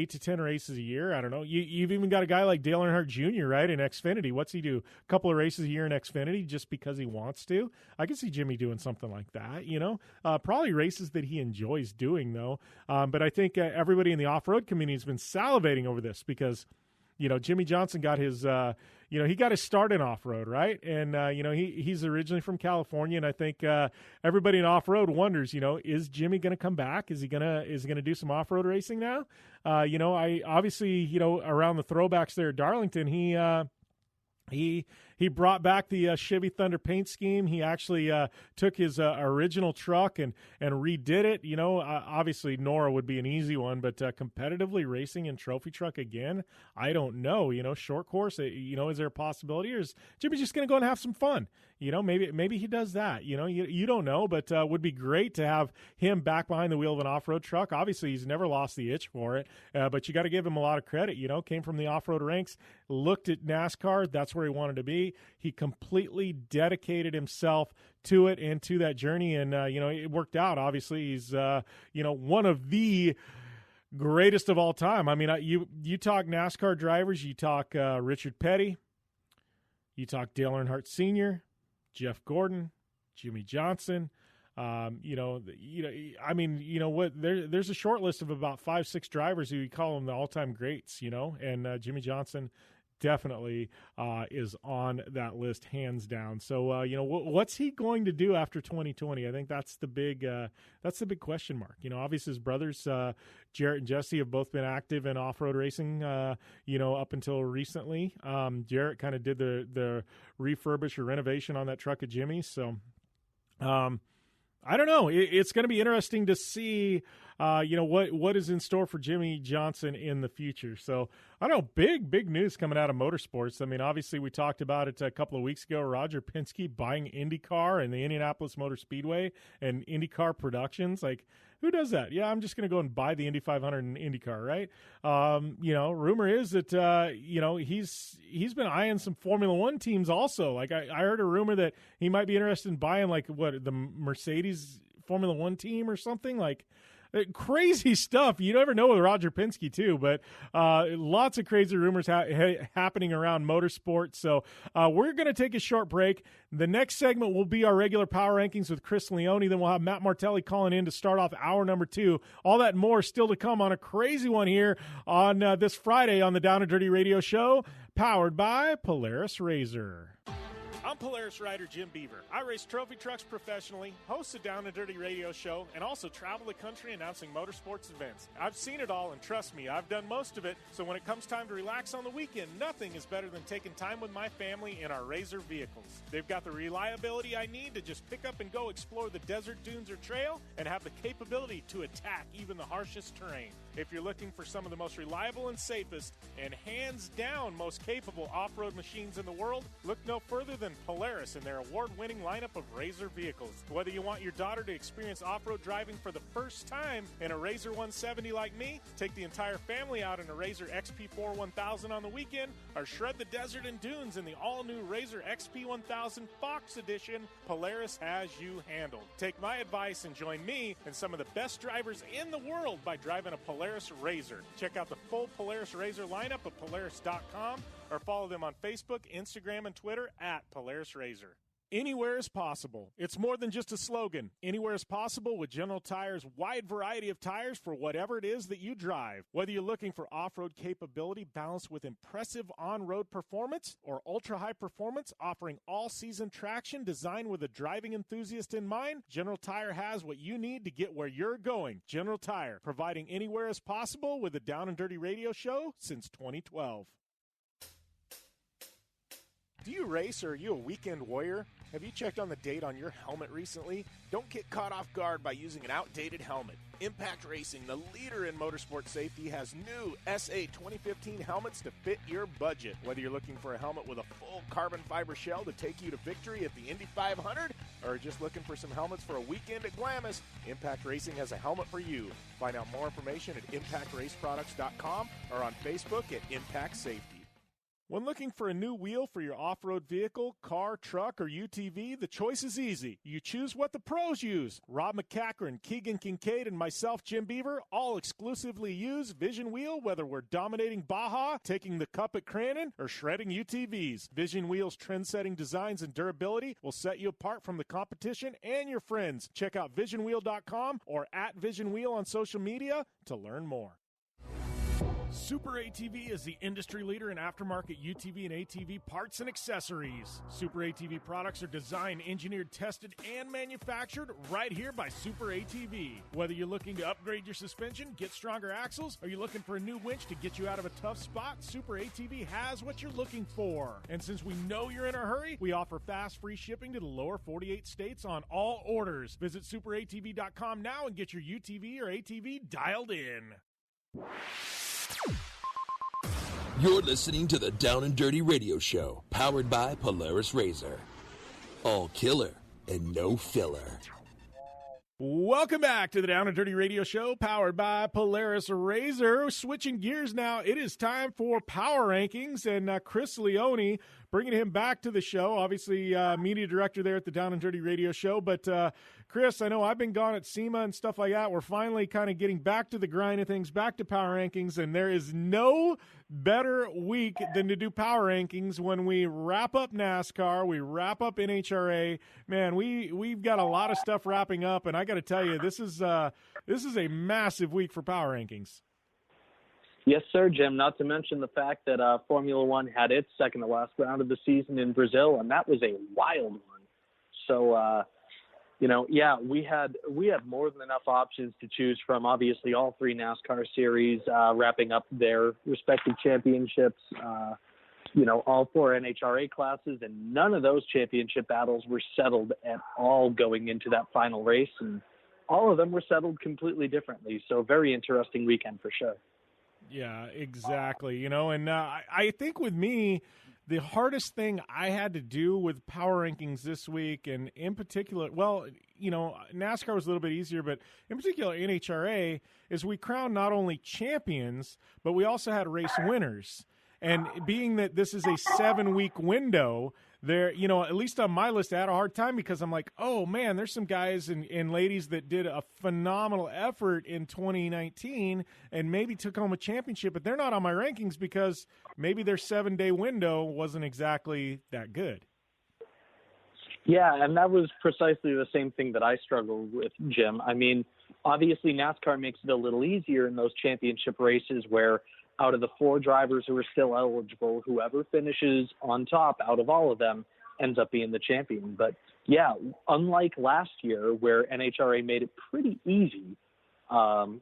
S2: to 10 races a year. I don't know. You've even got a guy like Dale Earnhardt Jr., right, in Xfinity. What's he do? A couple of races a year in Xfinity just because he wants to? I could see Jimmy doing something like that, Probably races that he enjoys doing, though. But I think everybody in the off-road community has been salivating over this because, Jimmy Johnson got his he got his start in off-road, right? And, he's originally from California, and I think everybody in off-road wonders, is Jimmy going to come back? Is he going to do some off-road racing now? I obviously, around the throwbacks there at Darlington, he brought back the Chevy Thunder paint scheme. He actually took his original truck and redid it. Obviously Nora would be an easy one, but competitively racing in trophy truck again, I don't know. Short course, is there a possibility, or is Jimmy just going to go and have some fun? Maybe he does that. You don't know, but would be great to have him back behind the wheel of an off-road truck. Obviously, he's never lost the itch for it, but you got to give him a lot of credit. Came from the off-road ranks, looked at NASCAR. That's where he wanted to be. He completely dedicated himself to it and to that journey, and it worked out. Obviously, he's one of the greatest of all time. I mean, you talk NASCAR drivers, you talk Richard Petty, you talk Dale Earnhardt Sr., Jeff Gordon, Jimmy Johnson. There's a short list of about 5-6 drivers who you call them the all-time greats, and Jimmy Johnson definitely is on that list, hands down. So, what's he going to do after 2020? I think that's the big question mark. Obviously his brothers, Jarrett and Jesse, have both been active in off-road racing, up until recently. Jarrett kind of did the refurbish or renovation on that truck at Jimmy's. So, I don't know. It's going to be interesting to see, what is in store for Jimmy Johnson in the future. So, I don't know, big news coming out of motorsports. I mean, obviously, we talked about it a couple of weeks ago. Roger Penske buying IndyCar and the Indianapolis Motor Speedway and IndyCar Productions. Like, who does that? Yeah, I'm just going to go and buy the Indy 500 and IndyCar, right? Rumor is that, he's been eyeing some Formula One teams also. Like, I heard a rumor that he might be interested in buying, the Mercedes Formula One team or something. Like, crazy stuff. You never know with Roger Penske, too, but lots of crazy rumors happening around motorsports. So we're going to take a short break. The next segment will be our regular Power Rankings with Chris Leone. Then we'll have Matt Martelli calling in to start off hour number 2. All that and more still to come on a crazy one here on this Friday on the Down and Dirty Radio Show, powered by Polaris RZR. I'm Polaris rider Jim Beaver. I race trophy trucks professionally, host a Down and Dirty radio show, and also travel the country announcing motorsports events. I've seen it all, and trust me, I've done most of it, so when it comes time to relax on the weekend, nothing is better than taking time with my family in our RZR vehicles. They've got the reliability I need to just pick up and go explore the desert, dunes, or trail, and have the capability to attack even the harshest terrain. If you're looking for some of the most reliable and safest and hands down most capable off-road machines in the world, look no further than Polaris and their award-winning lineup of RZR vehicles. Whether you want your daughter to experience off-road driving for the first time in a RZR 170 like me, take the entire family out in a RZR XP4 1000 on the weekend, or shred the desert and dunes in the all-new RZR XP 1000 Fox Edition, Polaris has you handled. Take my advice and join me and some of the best drivers in the world by driving a Polaris RZR. Check out the full Polaris RZR lineup at Polaris.com or follow them on Facebook, Instagram, and Twitter at Polaris RZR. Anywhere is possible. It's more than just a slogan. Anywhere is possible with General Tire's wide variety of tires for whatever it is that you drive. Whether you're looking for off-road capability balanced with impressive on-road performance or ultra-high performance offering all-season traction designed with a driving enthusiast in mind, General Tire has what you need to get where you're going. General Tire, providing anywhere is possible with the Down and Dirty Radio Show since 2012. Do you race or are you a weekend warrior? Have you checked on the date on your helmet recently? Don't get caught off guard by using an outdated helmet. Impact Racing, the leader in motorsport safety, has new SA 2015 helmets to fit your budget. Whether you're looking for a helmet with a full carbon fiber shell to take you to victory at the Indy 500 or just looking for some helmets for a weekend at Glamis, Impact Racing has a helmet for you. Find out more information at impactraceproducts.com or on Facebook at Impact Safety. When looking for a new wheel for your off-road vehicle, car, truck, or UTV, the choice is easy. You choose what the pros use. Rob McCachran, Keegan Kincaid, and myself, Jim Beaver, all exclusively use Vision Wheel, whether we're dominating Baja, taking the cup at Crandon, or shredding UTVs. Vision Wheel's trend-setting designs and durability will set you apart from the competition and your friends. Check out visionwheel.com or at Vision Wheel on social media to learn more. Super ATV is the industry leader in aftermarket UTV and ATV parts and accessories. Super ATV products are designed, engineered, tested, and manufactured right here by Super ATV. Whether you're looking to upgrade your suspension, get stronger axles, or you're looking for a new winch to get you out of a tough spot, Super ATV has what you're looking for. And since we know you're in a hurry, we offer fast, free shipping to the lower 48 states on all orders. Visit superatv.com now and get your UTV or ATV dialed in.
S1: You're listening to the Down and Dirty Radio Show, powered by Polaris RZR. All killer and no filler.
S2: Welcome back to the Down and Dirty Radio Show, powered by Polaris RZR. Switching gears now, it is time for Power Rankings, and Chris Leone, bringing him back to the show, obviously media director there at the Down and Dirty Radio Show. But Chris, I know I've been gone at SEMA and stuff like that. We're finally kind of getting back to the grind of things, back to Power Rankings, and there is no better week than to do Power Rankings when we wrap up NASCAR, we wrap up NHRA. Man, we've got a lot of stuff wrapping up, and I got to tell you, this is a massive week for Power Rankings.
S8: Yes, sir, Jim. Not to mention the fact that Formula One had its second to last round of the season in Brazil, and that was a wild one. So, we had more than enough options to choose from. Obviously, all three NASCAR series wrapping up their respective championships. All four NHRA classes, and none of those championship battles were settled at all going into that final race, and all of them were settled completely differently. So, very interesting weekend for sure.
S2: Yeah, exactly. And I think with me, the hardest thing I had to do with Power Rankings this week, and in particular, NASCAR was a little bit easier, but in particular NHRA, is we crowned not only champions, but we also had race winners. And being that this is a 7-week window, there, at least on my list, I had a hard time because I'm like, oh man, there's some guys and ladies that did a phenomenal effort in 2019 and maybe took home a championship, but they're not on my rankings because maybe their 7-day window wasn't exactly that good.
S8: Yeah, and that was precisely the same thing that I struggled with, Jim. I mean, obviously NASCAR makes it a little easier in those championship races where out of the 4 drivers who are still eligible, whoever finishes on top out of all of them ends up being the champion. But, yeah, unlike last year where NHRA made it pretty easy, none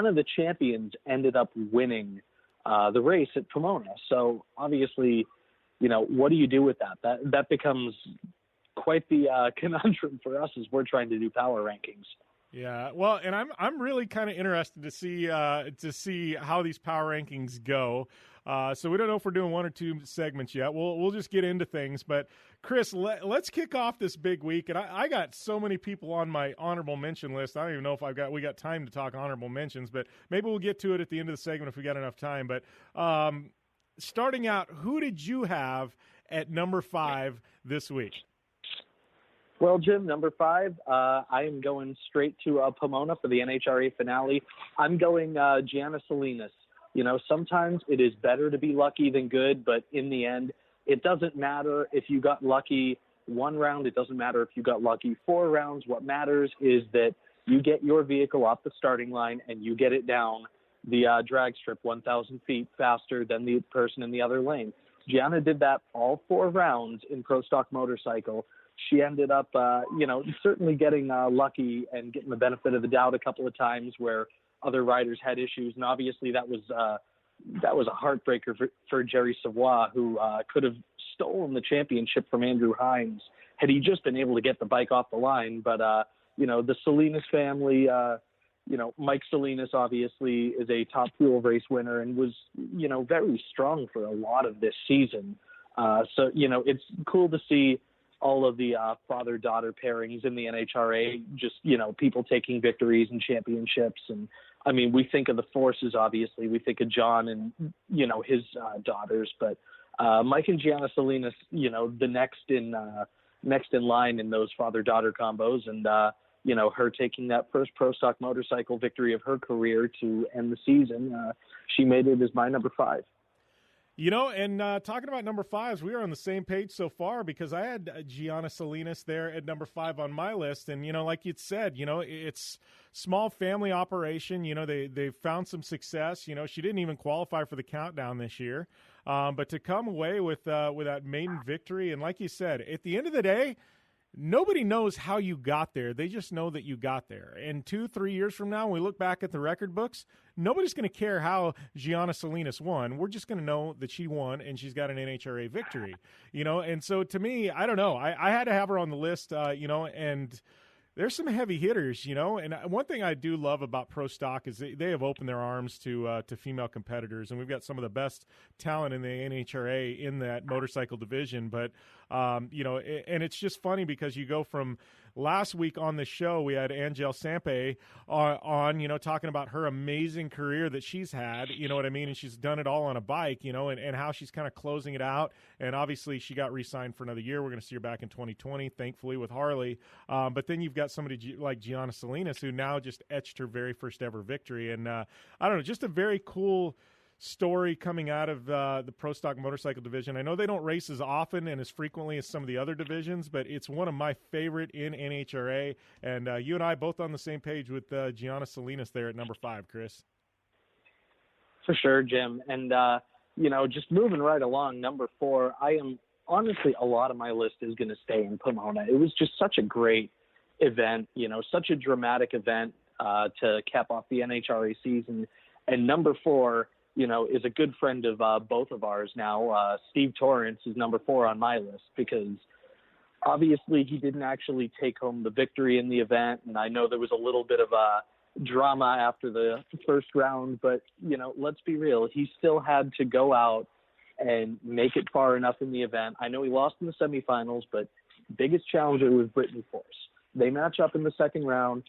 S8: of the champions ended up winning the race at Pomona. So, obviously, what do you do with that? That becomes quite the conundrum for us as we're trying to do power rankings.
S2: Yeah, well, and I'm really kind of interested to see how these power rankings go. So we don't know if we're doing one or two segments yet. We'll just get into things. But Chris, let's kick off this big week. And I got so many people on my honorable mention list. I don't even know if we got time to talk honorable mentions, but maybe we'll get to it at the end of the segment if we got enough time. But starting out, who did you have at number 5 this week?
S8: Well, Jim, number 5, I am going straight to Pomona for the NHRA finale. I'm going Gianna Salinas. You know, sometimes it is better to be lucky than good, but in the end, it doesn't matter if you got lucky 1 round. It doesn't matter if you got lucky 4 rounds. What matters is that you get your vehicle off the starting line and you get it down the drag strip 1,000 feet faster than the person in the other lane. Gianna did that all 4 rounds in Pro Stock Motorcycle. She ended up, certainly getting lucky and getting the benefit of the doubt a couple of times where other riders had issues. And obviously that was a heartbreaker for Jerry Savoy, who could have stolen the championship from Andrew Hines had he just been able to get the bike off the line. But, the Salinas family, Mike Salinas obviously is a top fuel race winner and was, very strong for a lot of this season. So it's cool to see all of the father-daughter pairings in the NHRA, just, people taking victories and championships. And, I mean, we think of the Forces, obviously. We think of John and, his daughters. But Mike and Gianna Salinas, the next in line in those father-daughter combos. And, her taking that first Pro Stock Motorcycle victory of her career to end the season, she made it as my number 5.
S2: And talking about number 5s, we are on the same page so far because I had Gianna Salinas there at number 5 on my list. And, like you said, it's small family operation. They've found some success. She didn't even qualify for the countdown this year. But to come away with that maiden victory, and like you said, at the end of the day, nobody knows how you got there. They just know that you got there. And 2-3 years from now, when we look back at the record books, nobody's going to care how Gianna Salinas won. We're just going to know that she won and she's got an NHRA victory, And so to me, I don't know. I had to have her on the list, and there's some heavy hitters, And one thing I do love about Pro Stock is they have opened their arms to female competitors, and we've got some of the best talent in the NHRA in that motorcycle division. But and it's just funny because you go from last week on the show, we had Angel Sampe on, talking about her amazing career that she's had, you know what I mean? And she's done it all on a bike, and how she's kind of closing it out. And obviously she got re-signed for another year. We're going to see her back in 2020, thankfully, with Harley. But then you've got somebody like Gianna Salinas, who now just etched her very first ever victory. And I don't know, just a very cool story coming out of the Pro Stock Motorcycle division. I know they don't race as often and as frequently as some of the other divisions, but it's one of my favorite in NHRA. And you and I both on the same page with Gianna Salinas there at number 5, Chris.
S8: For sure, Jim. And, just moving right along, number 4, I am honestly, a lot of my list is going to stay in Pomona. It was just such a great event, such a dramatic event to cap off the NHRA season. And number 4, is a good friend of both of ours now. Steve Torrance is number 4 on my list because obviously he didn't actually take home the victory in the event. And I know there was a little bit of drama after the first round, but, let's be real. He still had to go out and make it far enough in the event. I know he lost in the semifinals, but biggest challenger was Brittany Force. They match up in the second round.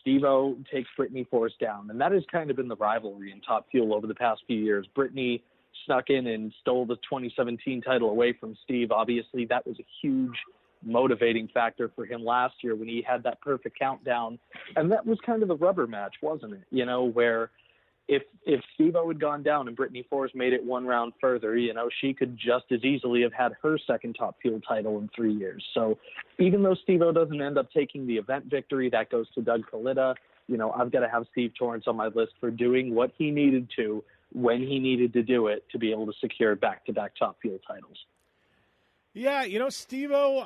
S8: Steve-O takes Brittany Force down. And that has kind of been the rivalry in Top Fuel over the past few years. Brittany snuck in and stole the 2017 title away from Steve. Obviously, that was a huge motivating factor for him last year when he had that perfect countdown. And that was kind of the rubber match, wasn't it? Where if Steve-O had gone down and Brittany Force made it one round further, she could just as easily have had her second Top Fuel title in 3 years. So even though Steve-O doesn't end up taking the event victory, that goes to Doug Kalita. I've got to have Steve Torrance on my list for doing what he needed to when he needed to do it to be able to secure back-to-back Top Fuel titles.
S2: Yeah, Steve-O,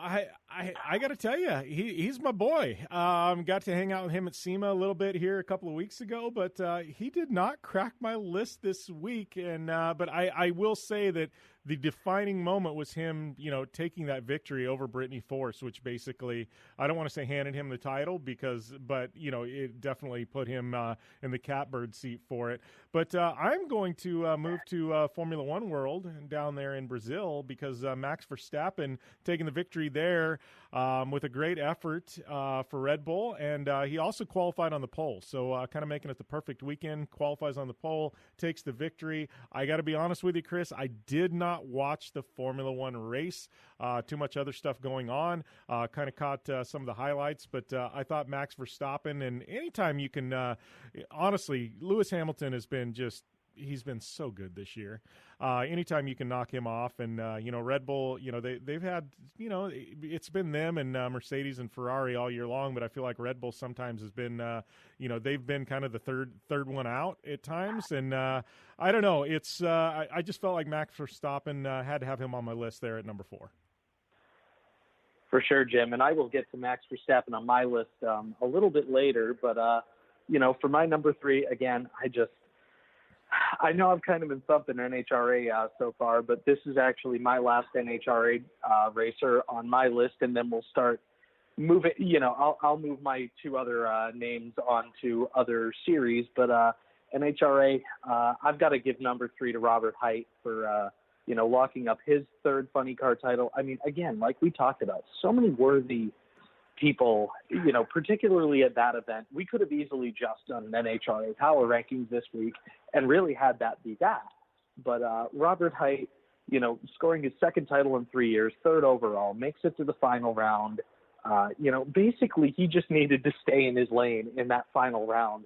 S2: I got to tell you, he's my boy. Got to hang out with him at SEMA a little bit here a couple of weeks ago, but he did not crack my list this week. And but I will say that the defining moment was him, taking that victory over Brittany Force, which basically, I don't want to say handed him the title but it definitely put him in the catbird seat for it. But I'm going to move to Formula One World down there in Brazil because Max Verstappen taking the victory there with a great effort for Red Bull, and he also qualified on the pole. So kind of making it the perfect weekend. Qualifies on the pole, takes the victory. I got to be honest with you, Chris, I did not watch the Formula One race. Too much other stuff going on. Kind of caught some of the highlights, but I thought Max Verstappen, and anytime you can, honestly, Lewis Hamilton has been he's been so good this year. Anytime you can knock him off, and Red Bull, they've had, it's been them and Mercedes and Ferrari all year long, but I feel like Red Bull sometimes has been, they've been kind of the third one out at times, and I don't know. It's I just felt like Max Verstappen had to have him on my list there at number 4.
S8: For sure, Jim, and I will get to Max Verstappen on my list a little bit later, but for my number 3, again, I know I've kind of been thumping NHRA so far, but this is actually my last NHRA racer on my list, and then we'll start moving. I'll move my 2 other names on to other series, but NHRA, I've got to give number 3 to Robert Hight for locking up his 3rd funny car title. I mean, again, like we talked about, so many worthy people, particularly at that event. We could have easily just done an NHRA power rankings this week and really had that be that. But Robert Hight, scoring his 2nd title in 3 years, 3rd overall, makes it to the final round. Basically he just needed to stay in his lane in that final round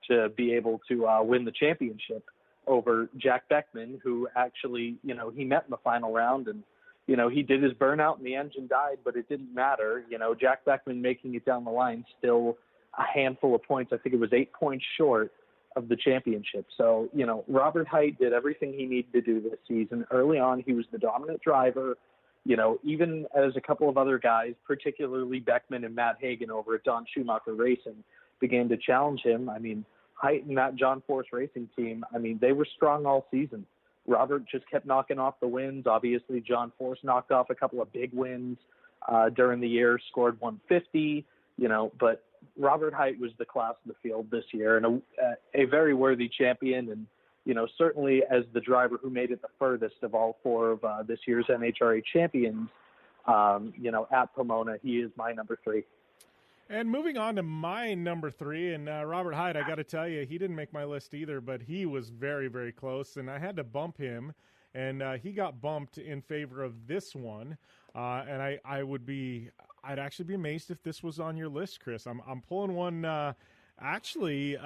S8: to be able to win the championship over Jack Beckman, who actually, he met in the final round, and he did his burnout and the engine died, but it didn't matter. Jack Beckman making it down the line, still a handful of points. I think it was 8 points short of the championship. So, Robert Hight did everything he needed to do this season. Early on, he was the dominant driver, even as a couple of other guys, particularly Beckman and Matt Hagan over at Don Schumacher Racing, began to challenge him. I mean, Hight and that John Force Racing team, they were strong all season. Robert just kept knocking off the wins. Obviously, John Force knocked off a couple of big wins during the year, scored 150, but Robert Hight was the class of the field this year, and a very worthy champion, and, certainly as the driver who made it the furthest of all 4 of this year's NHRA champions, at Pomona, he is my number 3.
S2: And moving on to my number 3, and Robert Hight, I got to tell you, he didn't make my list either, but he was very, very close, and I had to bump him, and he got bumped in favor of this one. And I'd actually be amazed if this was on your list, Chris. I'm pulling one. Actually,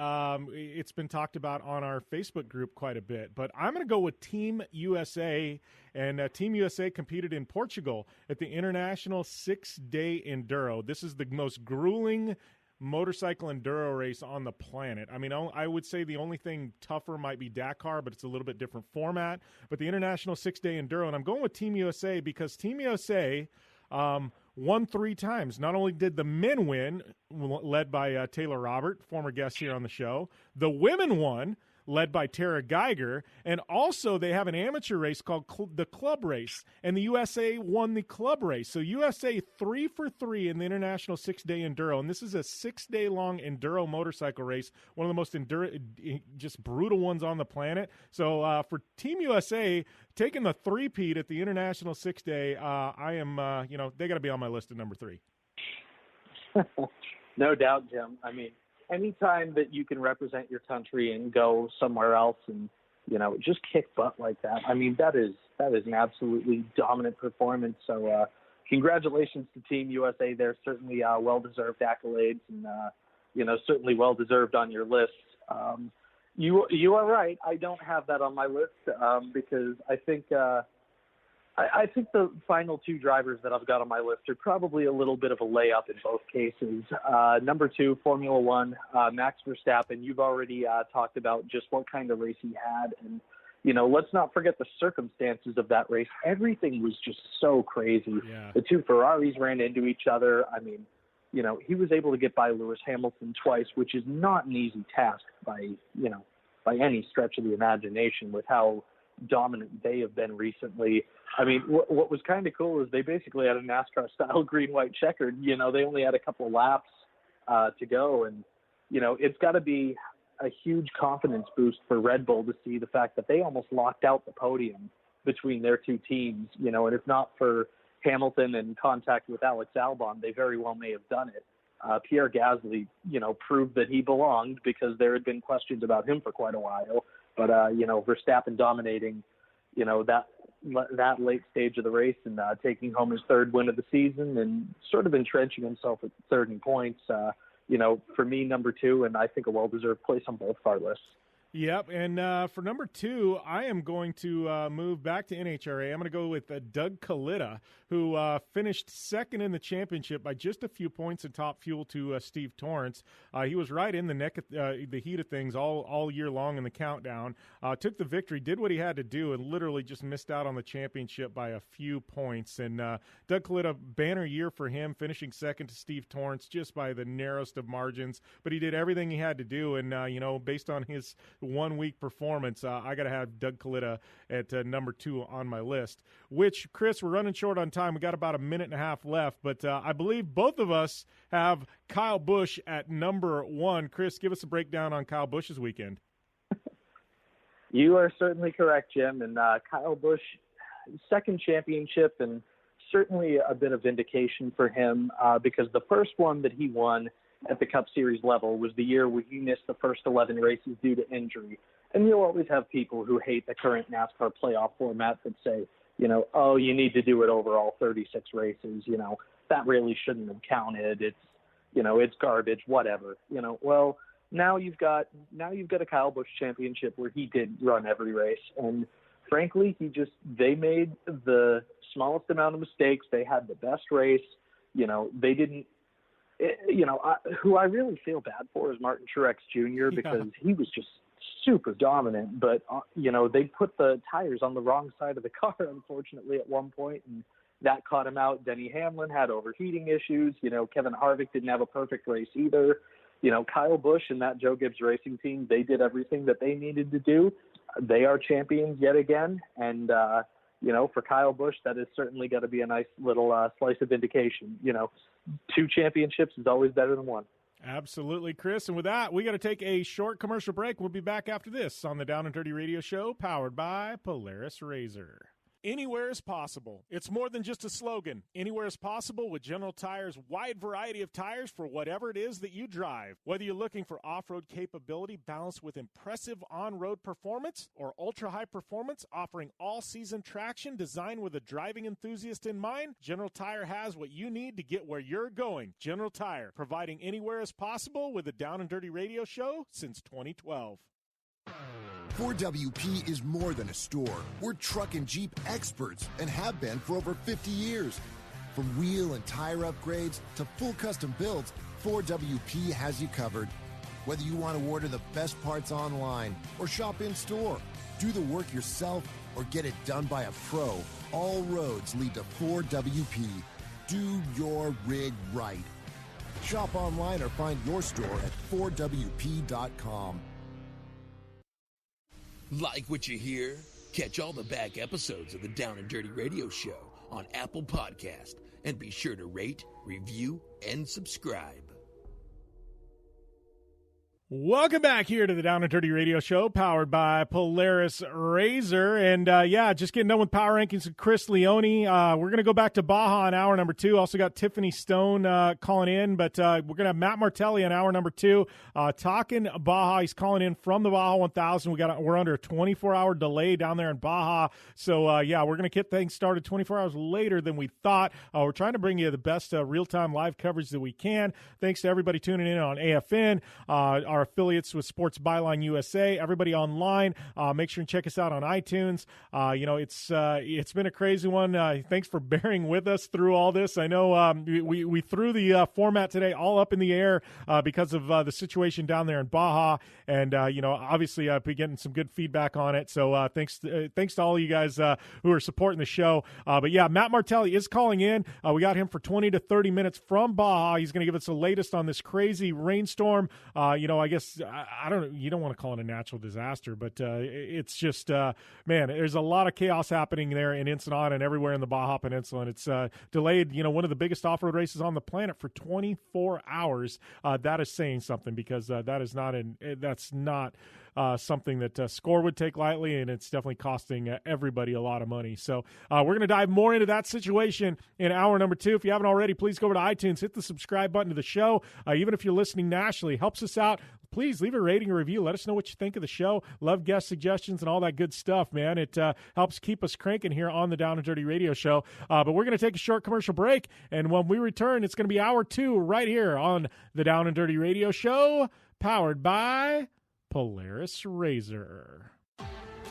S2: it's been talked about on our Facebook group quite a bit, but I'm going to go with Team USA. And Team USA competed in Portugal at the International 6-Day Enduro. This is the most grueling motorcycle enduro race on the planet. I would say the only thing tougher might be Dakar, but it's a little bit different format. But the International 6-Day Enduro, and I'm going with Team USA because Team USA won 3 times. Not only did the men win, led by Taylor Robert, former guest here on the show, the women won, led by Tara Geiger, and also they have an amateur race called the Club Race, and the USA won the Club Race. So USA 3 for 3 in the International 6-Day Enduro, and this is a 6-day long enduro motorcycle race, one of the most just brutal ones on the planet. So for Team USA, taking the 3-peat at the International 6-Day, I am, they got to be on my list at number 3.
S8: No doubt, Jim. Anytime that you can represent your country and go somewhere else and, just kick butt like that, that is an absolutely dominant performance. So congratulations to Team USA. They're certainly well-deserved accolades and, certainly well-deserved on your list. You are right. I don't have that on my list because I think the final 2 drivers that I've got on my list are probably a little bit of a layup in both cases. Number 2, Formula One, Max Verstappen. You've already talked about just what kind of race he had. And, let's not forget the circumstances of that race. Everything was just so crazy.
S2: Yeah.
S8: The two Ferraris ran into each other. I mean, he was able to get by Lewis Hamilton twice, which is not an easy task by any stretch of the imagination with how dominant they have been recently. I mean, what was kind of cool is they basically had a NASCAR-style green-white checkered. They only had a couple of laps to go, and, it's got to be a huge confidence boost for Red Bull to see the fact that they almost locked out the podium between their two teams, and if not for Hamilton in contact with Alex Albon, they very well may have done it. Pierre Gasly, proved that he belonged because there had been questions about him for quite a while. But, Verstappen dominating, that late stage of the race and taking home his third win of the season and sort of entrenching himself at third in points, for me, number two, and I think a well-deserved place on both of our lists.
S2: Yep, and for number two, I am going to move back to NHRA. I'm going to go with Doug Kalitta, who finished second in the championship by just a few points in top fuel to Steve Torrence. He was right in the neck of the heat of things all year long in the countdown. Took the victory, did what he had to do, and literally just missed out on the championship by a few points. And Doug Kalitta, banner year for him, finishing second to Steve Torrence just by the narrowest of margins. But he did everything he had to do, and based on his 1 week performance, I got to have Doug Kalitta at number two on my list. Which, Chris, we're running short on time. We got about a minute and a half left, but I believe both of us have Kyle Busch at number one. Chris, give us a breakdown on Kyle Busch's weekend.
S8: You are certainly correct, Jim. And Kyle Busch, second championship, and certainly a bit of vindication for him because the first one that he won at the Cup Series level was the year where he missed the first 11 races due to injury. And you'll always have people who hate the current NASCAR playoff format that say, you need to do it over all 36 races. That really shouldn't have counted. It's garbage, whatever. Well, now you've got a Kyle Busch championship where he did run every race. And frankly, they made the smallest amount of mistakes. They had the best race. They didn't, who I really feel bad for is Martin Truex Jr. because he was just super dominant, but they put the tires on the wrong side of the car, unfortunately, at one point, and that caught him out. Denny Hamlin had overheating issues. Kevin Harvick didn't have a perfect race either. Kyle Busch and that Joe Gibbs Racing team, they did everything that they needed to do. They are champions yet again, and for Kyle Busch, that is certainly got to be a nice little slice of vindication. 2 championships is always better than 1.
S2: Absolutely, Chris. And with that, we got to take a short commercial break. We'll be back after this on the Down and Dirty Radio Show, powered by Polaris Razor. Anywhere is possible. It's more than just a slogan. Anywhere is possible with General Tire's wide variety of tires for whatever it is that you drive. Whether you're looking for off-road capability balanced with impressive on-road performance or ultra-high performance offering all-season traction designed with a driving enthusiast in mind, General Tire has what you need to get where you're going. General Tire, providing anywhere is possible with the Down and Dirty Radio Show since 2012.
S7: 4WP is more than a store. We're truck and Jeep experts and have been for over 50 years. From wheel and tire upgrades to full custom builds, 4WP has you covered. Whether you want to order the best parts online or shop in store, do the work yourself or get it done by a pro, all roads lead to 4WP. Do your rig right. Shop online or find your store at 4WP.com.
S1: Like what you hear? Catch all the back episodes of the Down and Dirty Radio Show on Apple Podcast, and be sure to rate, review, and subscribe.
S2: Welcome back here to the Down and Dirty Radio Show, powered by Polaris Razor. And, just getting done with Power Rankings with Chris Leone. We're going to go back to Baja in hour number 2. Also got Tiffany Stone calling in, but we're going to have Matt Martelli in hour number 2 talking Baja. He's calling in from the Baja 1000. We're under a 24-hour delay down there in Baja. So, we're going to get things started 24 hours later than we thought. We're trying to bring you the best real-time live coverage that we can. Thanks to everybody tuning in on AFN. Our our affiliates with Sports Byline USA. Everybody online, make sure and check us out on iTunes. It's been a crazy one. Thanks for bearing with us through all this. I know we threw the format today all up in the air because of the situation down there in Baja, and obviously I've been getting some good feedback on it. So thanks to all of you guys who are supporting the show. But yeah, Matt Martelli is calling in. We got him for 20 to 30 minutes from Baja. He's going to give us the latest on this crazy rainstorm. I guess I don't know. You don't want to call it a natural disaster, but it's just man, there's a lot of chaos happening there in Ensenada and everywhere in the Baja Peninsula, and it's delayed. One of the biggest off-road races on the planet for 24 hours. That is saying something, because that's not something that SCORE would take lightly, and it's definitely costing everybody a lot of money. So we're going to dive more into that situation in hour number 2. If you haven't already, please go over to iTunes, hit the subscribe button to the show. Even if you're listening nationally, helps us out. Please leave a rating and review. Let us know what you think of the show. Love guest suggestions and all that good stuff, man. It helps keep us cranking here on the Down and Dirty Radio Show. But we're going to take a short commercial break, and when we return, it's going to be hour 2 right here on the Down and Dirty Radio Show, powered by Polaris Razor.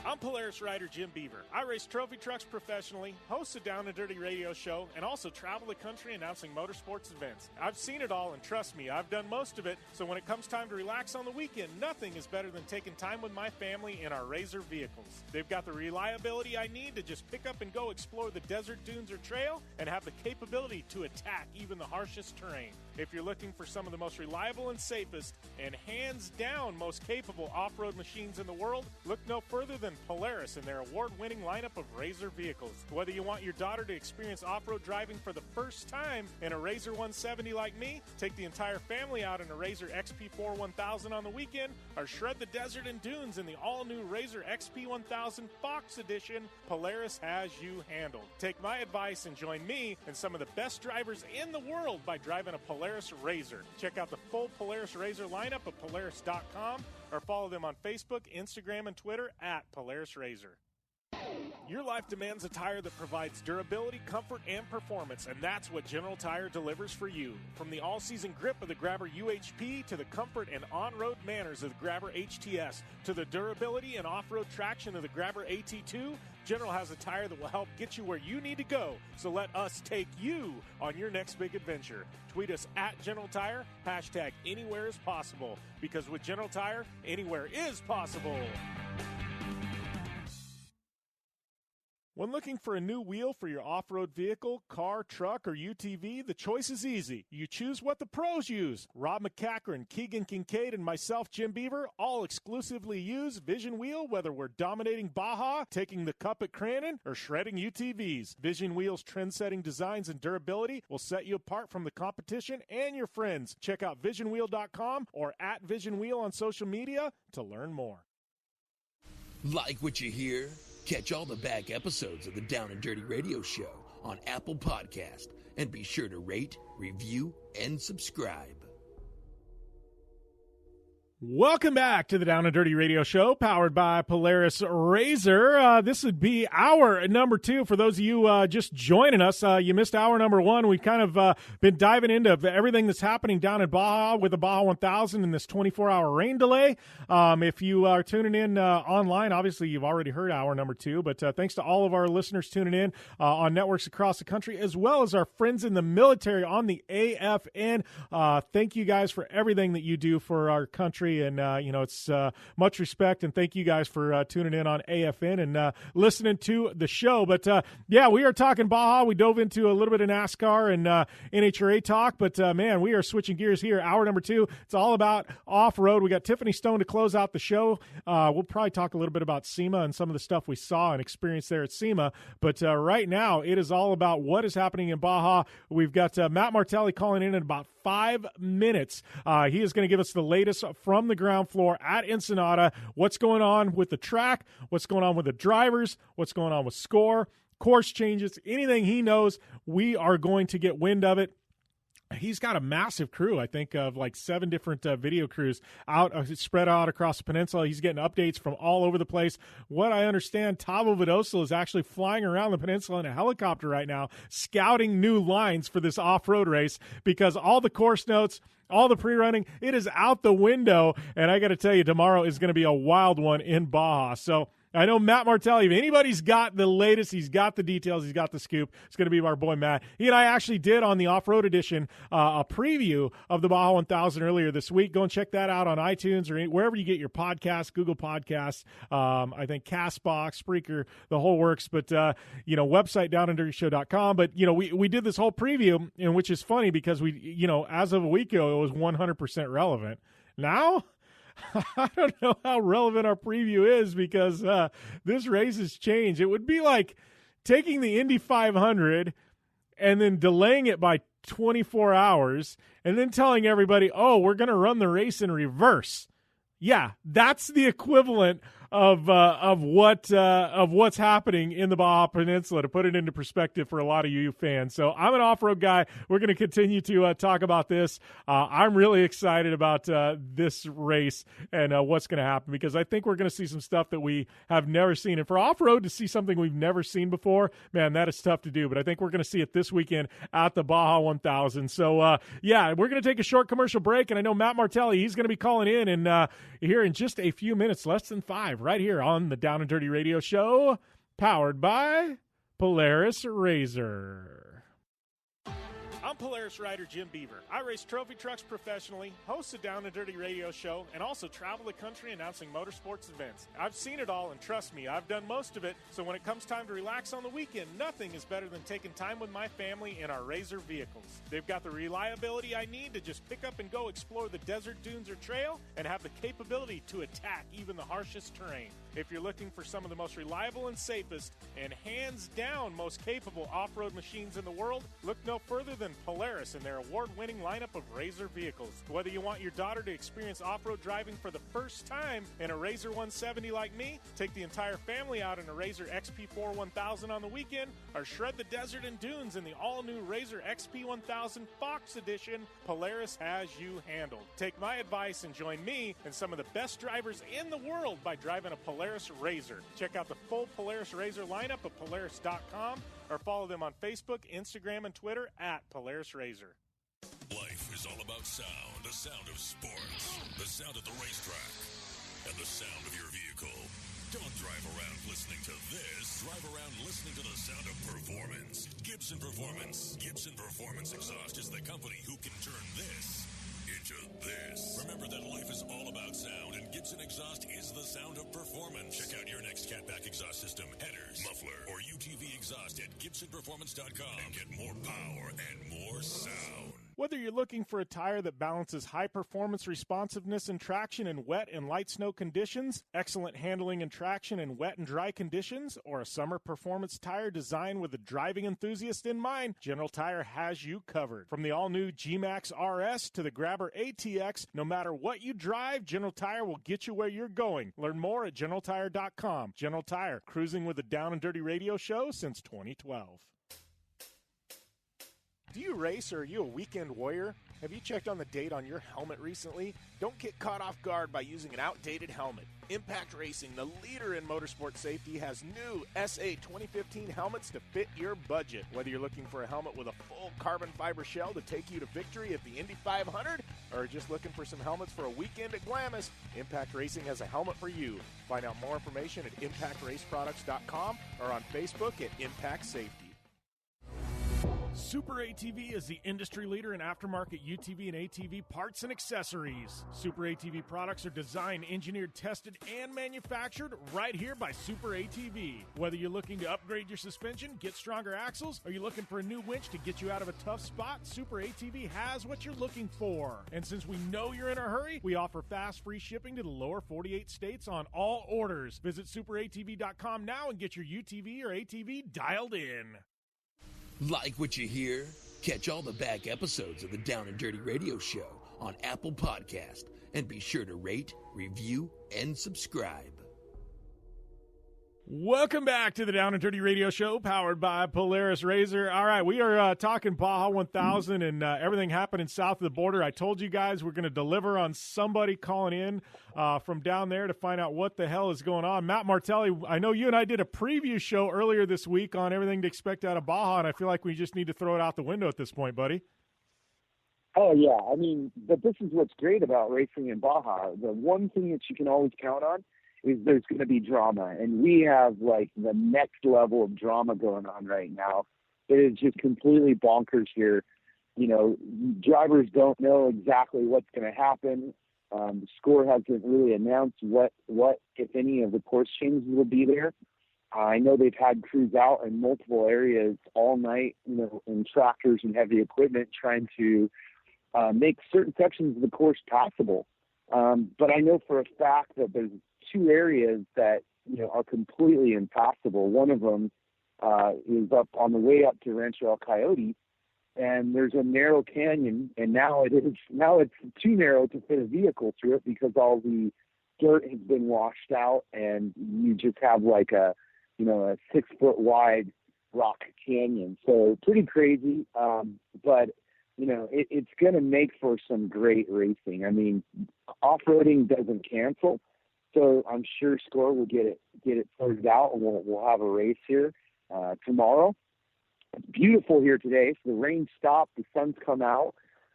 S2: I'm Polaris rider Jim Beaver. I race trophy trucks professionally, host a Down and Dirty Radio Show, and also travel the country announcing motorsports events. I've seen it all, and trust me, I've done most of it, so when it comes time to relax on the weekend, nothing is better than taking time with my family in our Razor vehicles. They've got the reliability I need to just pick up and go explore the desert, dunes, or trail, and have the capability to attack even the harshest terrain. If you're looking for some of the most reliable and safest, and hands down most capable off-road machines in the world, look no further than Polaris and their award-winning lineup of Razor vehicles. Whether you want your daughter to experience off-road driving for the first time in a Razor 170 like me, take the entire family out in a Razor XP4 1000 on the weekend, or shred the desert and dunes in the all-new Razor XP 1000 Fox Edition, Polaris has you handled. Take my advice and join me and some of the best drivers in the world by driving a Polaris Razor. Check out the full Polaris Razor lineup at Polaris.com, or follow them on Facebook, Instagram, and Twitter at Polaris Razor. Your life demands a tire that provides durability, comfort, and performance, and that's what General Tire delivers for you. From the all-season grip of the Grabber UHP to the comfort and on-road manners of the Grabber HTS to the durability and off-road traction of the Grabber AT2, General has a tire that will help get you where you need to go. So let us take you on your next big adventure. Tweet us at General Tire, hashtag anywhere is possible, because with General Tire, anywhere is possible. When looking for a new wheel for your off-road vehicle, car, truck, or UTV, the choice is easy. You choose what the pros use. Rob McCachran, Keegan Kincaid, and myself, Jim Beaver, all exclusively use Vision Wheel, whether we're dominating Baja, taking the cup at Crandon, or shredding UTVs. Vision Wheel's trend-setting designs and durability will set you apart from the competition and your friends. Check out visionwheel.com or at Vision Wheel on social media to learn more.
S1: Like what you hear? Catch all the back episodes of the Down and Dirty Radio Show on Apple Podcast, and be sure to rate, review, and subscribe.
S2: Welcome back to the Down and Dirty Radio Show, powered by Polaris Razor. This would be hour number 2. For those of you just joining us, you missed hour number 1. We've kind of been diving into everything that's happening down in Baja with the Baja 1000 and this 24-hour rain delay. If you are tuning in online, obviously you've already heard hour number 2, but thanks to all of our listeners tuning in on networks across the country, as well as our friends in the military on the AFN. Thank you guys for everything that you do for our country. And, it's much respect, and thank you guys for tuning in on AFN and listening to the show. But, we are talking Baja. We dove into a little bit of NASCAR and NHRA talk, but, man, we are switching gears here. Hour number 2, it's all about off-road. We got Tiffany Stone to close out the show. We'll probably talk a little bit about SEMA and some of the stuff we saw and experienced there at SEMA. But right now, it is all about what is happening in Baja. We've got Matt Martelli calling in about 5 minutes. He is going to give us the latest from the ground floor at Ensenada. What's going on with the track? What's going on with the drivers? What's going on with SCORE? Course changes? Anything he knows, we are going to get wind of it. he's got a massive crew, I think, of like 7 different video crews spread out across the peninsula. He's getting updates from all over the place. What I understand, Tavo Vidosel is actually flying around the peninsula in a helicopter right now, scouting new lines for this off-road race, because all the course notes, all the pre-running, it is out the window. And I got to tell you, tomorrow is going to be a wild one in Baja. So I know Matt Martelli, if anybody's got the latest, he's got the details, he's got the scoop, it's going to be our boy Matt. He and I actually did on the off-road edition a preview of the Baja 1000 earlier this week. Go and check that out on iTunes or wherever you get your podcasts, Google Podcasts, I think CastBox, Spreaker, the whole works. But, website downanddirtyshow.com. But, we did this whole preview, which is funny because we, as of a week ago, it was 100% relevant. Now, I don't know how relevant our preview is because this race has changed. It would be like taking the Indy 500 and then delaying it by 24 hours and then telling everybody, oh, we're going to run the race in reverse. Yeah, that's the equivalent of what's happening in the Baja Peninsula, to put it into perspective for a lot of you fans. So I'm an off-road guy. We're going to continue to talk about this. I'm really excited about this race and what's going to happen, because I think we're going to see some stuff that we have never seen. And for off-road to see something we've never seen before, man, that is tough to do. But I think we're going to see it this weekend at the Baja 1000. So, we're going to take a short commercial break. And I know Matt Martelli, he's going to be calling in and here in just a few minutes, less than 5, right here on the Down and Dirty Radio Show, powered by Polaris Razor. I'm Polaris rider Jim Beaver. I race trophy trucks professionally, host a Down and Dirty Radio Show, and also travel the country announcing motorsports events. I've seen it all, and trust me, I've done most of it, so when it comes time to relax on the weekend, nothing is better than taking time with my family in our Razor vehicles. They've got the reliability I need to just pick up and go explore the desert, dunes, or trail, and have the capability to attack even the harshest terrain. If you're looking for some of the most reliable and safest, and hands down most capable off-road machines in the world, look no further than Polaris and their award-winning lineup of Razor vehicles. Whether you want your daughter to experience off-road driving for the first time in a Razor 170 like me, take the entire family out in a Razor XP4 1000 on the weekend, or shred the desert and dunes in the all-new Razor XP 1000 Fox Edition, Polaris has you handled. Take my advice and join me and some of the best drivers in the world by driving a Polaris Razor. Check out the full Polaris Razor lineup at Polaris.com or follow them on Facebook, Instagram, and Twitter at Polaris Razor.
S9: Life is all about sound, the sound of sports, the sound at the racetrack, and the sound of your vehicle. Don't drive around listening to this. Drive around listening to the sound of performance. Gibson Performance. Gibson Performance Exhaust is the company who can turn this into this. Remember that life is all about sound, and Gibson Exhaust is the sound of performance. Check out your next catback exhaust system, headers, muffler, or UTV exhaust at GibsonPerformance.com and get more power and more sound.
S2: Whether you're looking for a tire that balances high performance responsiveness and traction in wet and light snow conditions, excellent handling and traction in wet and dry conditions, or a summer performance tire designed with the driving enthusiast in mind, General Tire has you covered. From the all-new G-Max RS to the Grabber ATX, no matter what you drive, General Tire will get you where you're going. Learn more at GeneralTire.com. General Tire, cruising with the Down and Dirty Radio Show since 2012. Do you race, or are you a weekend warrior? Have you checked on the date on your helmet recently? Don't get caught off guard by using an outdated helmet. Impact Racing, the leader in motorsport safety, has new SA 2015 helmets to fit your budget. Whether you're looking for a helmet with a full carbon fiber shell to take you to victory at the Indy 500, or just looking for some helmets for a weekend at Glamis, Impact Racing has a helmet for you. Find out more information at ImpactRaceProducts.com or on Facebook at Impact Safety. Super ATV is the industry leader in aftermarket UTV and ATV parts and accessories. Super ATV products are designed, engineered, tested, and manufactured right here by Super ATV. Whether you're looking to upgrade your suspension, get stronger axles, or you're looking for a new winch to get you out of a tough spot, Super ATV has what you're looking for. And since we know you're in a hurry, we offer fast, free shipping to the lower 48 states on all orders. Visit superatv.com now and get your UTV or ATV dialed in.
S1: Like what you hear? Catch all the back episodes of the Down and Dirty Radio Show on Apple Podcast, and be sure to rate, review, and subscribe.
S2: Welcome back to the Down and Dirty Radio Show, powered by Polaris Razor. All right, we are talking Baja 1000 and everything happening south of the border. I told you guys we're going to deliver on somebody calling in from down there to find out what the hell is going on. Matt Martelli, I know you and I did a preview show earlier this week on everything to expect out of Baja, and I feel like we just need to throw it out the window at this point, buddy.
S10: Oh, yeah. I mean, but this is what's great about racing in Baja. The one thing that you can always count on is there's going to be drama. And we have, like, the next level of drama going on right now. It is just completely bonkers here. You know, drivers don't know exactly what's going to happen. The score hasn't really announced what, if any, of the course changes will be there. I know they've had crews out in multiple areas all night, you know, in tractors and heavy equipment trying to make certain sections of the course passable. But I know for a fact that there's two areas that, you know, are completely impassable. One of them is up on the way up to Rancho El Coyote, and there's a narrow canyon, and now it's too narrow to fit a vehicle through it because all the dirt has been washed out, and you just have like a 6-foot wide rock canyon. So pretty crazy, but you know, it's going to make for some great racing. I mean, off-roading doesn't cancel, so I'm sure Score will get it sorted out, and we'll have a race here tomorrow. It's beautiful here today, so the rain stopped, the sun's come out.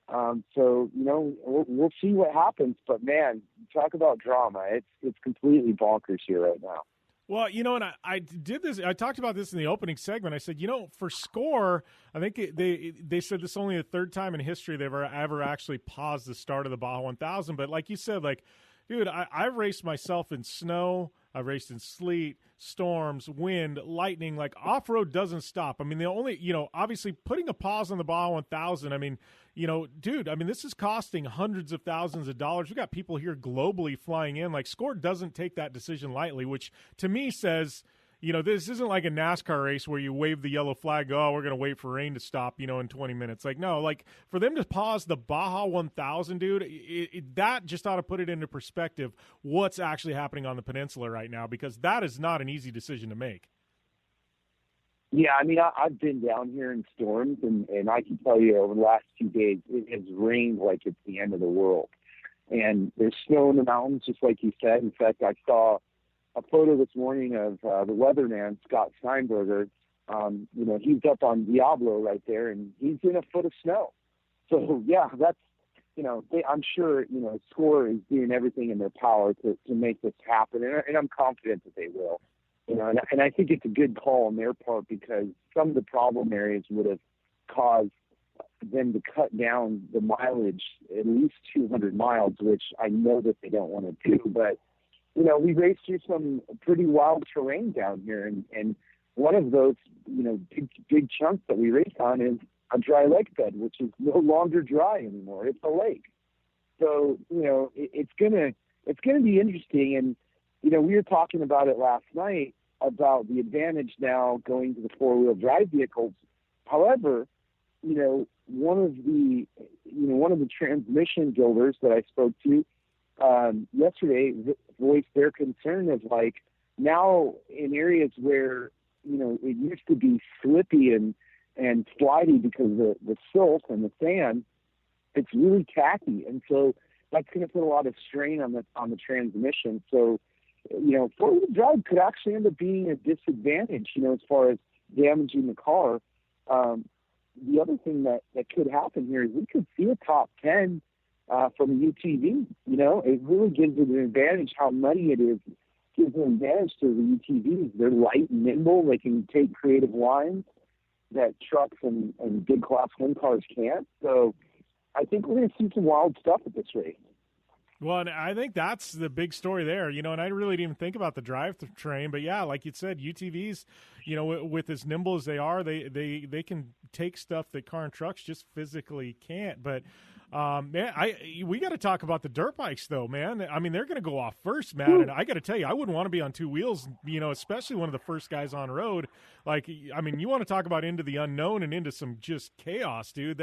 S10: So, you know, we'll see what happens. But, man, talk about drama. It's completely bonkers here right now.
S2: Well, you know, and I did this. I talked about this in the opening segment. I said, you know, for Score, I think they said this is only the third time in history they've ever actually paused the start of the Baja 1000. But like you said, like, dude, I've raced myself in snow. I've raced in sleet, storms, wind, lightning. Like, off-road doesn't stop. I mean, the only, you know, obviously putting a pause on the Baja 1000, I mean, you know, dude, I mean, this is costing hundreds of thousands of dollars. We got people here globally flying in. Like, Score doesn't take that decision lightly, which to me says, you know, this isn't like a NASCAR race where you wave the yellow flag, oh, we're going to wait for rain to stop, you know, in 20 minutes. Like, no, like, for them to pause the Baja 1000, dude, that just ought to put it into perspective what's actually happening on the peninsula right now, because that is not an easy decision to make.
S10: Yeah, I mean, I've been down here in storms, and I can tell you over the last 2 days, it has rained like it's the end of the world. And there's snow in the mountains, just like you said. In fact, I saw a photo this morning of the weatherman, Scott Steinberger. You know, he's up on Diablo right there, and he's in a foot of snow. So, yeah, that's, you know, I'm sure, you know, Score is doing everything in their power to make this happen, and I'm confident that they will. You know, and I think it's a good call on their part because some of the problem areas would have caused them to cut down the mileage at least 200 miles, which I know that they don't want to do. But, you know, we raced through some pretty wild terrain down here, and one of those, you know, big chunks that we raced on is a dry lake bed, which is no longer dry anymore. It's a lake. So, you know, it's gonna be interesting. And, you know, we were talking about it last night about the advantage now going to the four-wheel drive vehicles. However, you know, one of the transmission builders that I spoke to yesterday voiced their concern of, like, now in areas where, you know, it used to be slippy and slidey because of the silt and the sand, it's really tacky, and so that's going to put a lot of strain on the transmission. So, you know, four-wheel drive could actually end up being a disadvantage, you know, as far as damaging the car. The other thing that could happen here is we could see a top 10 from a UTV. You know, it really gives it an advantage how muddy it is. It gives an advantage to the UTVs. They're light and nimble. They can take creative lines that trucks and big Class 1 cars can't. So I think we're going to see some wild stuff at this race.
S2: Well, and I think that's the big story there, you know, and I really didn't even think about the drive train, but yeah, like you said, UTVs, you know, with as nimble as they are, they can take stuff that car and trucks just physically can't. But man, we got to talk about the dirt bikes though, man. I mean, they're going to go off first, man, and I got to tell you, I wouldn't want to be on two wheels, you know, especially one of the first guys on road. Like, I mean, you want to talk about into the unknown and into some just chaos, dude.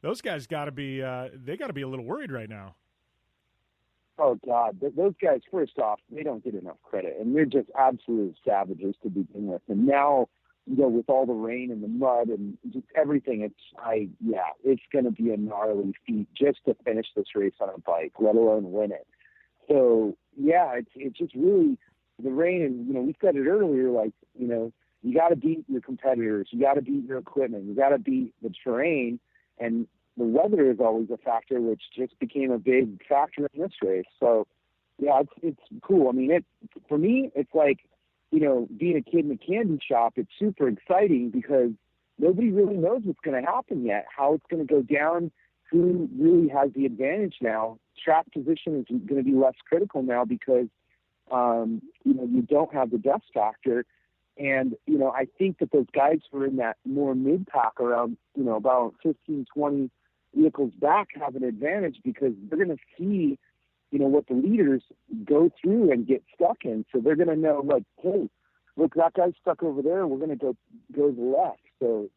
S2: Those guys got to be they got to be a little worried right now.
S10: Oh, God. Those guys, first off, they don't get enough credit, and they're just absolute savages to begin with. And now, with all the rain and the mud and just everything, it's going to be a gnarly feat just to finish this race on a bike, let alone win it. So, yeah, it's just really the rain. And, we said it earlier, you got to beat your competitors. You got to beat your equipment. You got to beat the terrain. And the weather is always a factor, which just became a big factor in this race. So, yeah, it's cool. I mean, for me, it's like, being a kid in a candy shop, it's super exciting because nobody really knows what's going to happen yet, how it's going to go down, who really has the advantage now. Track position is going to be less critical now because, you don't have the dust factor. And, I think that those guys who are in that more mid-pack around, about 15, 20 vehicles back have an advantage because they're going to see, what the leaders go through and get stuck in. So they're going to know, like, hey, look, that guy's stuck over there. We're going to go to the left. So,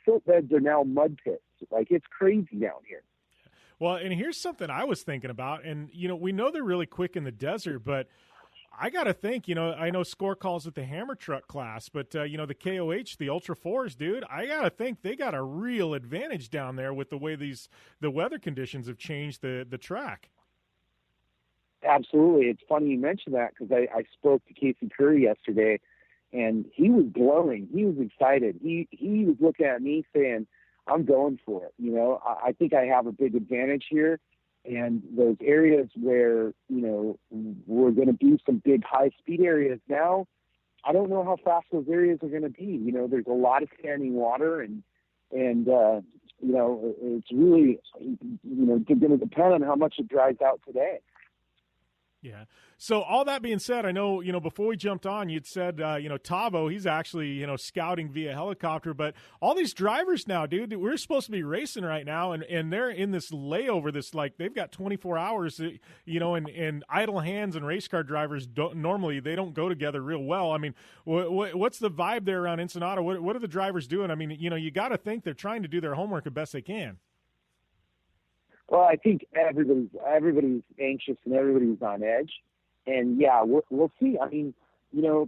S10: silt beds are now mud pits. Like, it's crazy down here.
S2: Well, and here's something I was thinking about. And, we know they're really quick in the desert, but I got to think, I know Score calls it the hammer truck class, but, the KOH, the Ultra 4s, dude, I got to think they got a real advantage down there with the way the weather conditions have changed the track.
S10: Absolutely. It's funny you mentioned that because I spoke to Casey Curry yesterday, and he was glowing. He was excited. He was looking at me saying, I'm going for it. I think I have a big advantage here. And those areas where, we're going to do some big high-speed areas now, I don't know how fast those areas are going to be. There's a lot of standing water, and it's really, going to depend on how much it dries out today.
S2: Yeah. So all that being said, I know, before we jumped on, you'd said, Tavo, he's actually, scouting via helicopter, but all these drivers now, dude, we're supposed to be racing right now, and they're in this layover, they've got 24 hours, and idle hands and race car drivers normally they don't go together real well. I mean, what's the vibe there around Ensenada? What are the drivers doing? I mean, you got to think they're trying to do their homework the best they can.
S10: Well, I think everybody's anxious and everybody's on edge. And, yeah, we'll see. I mean,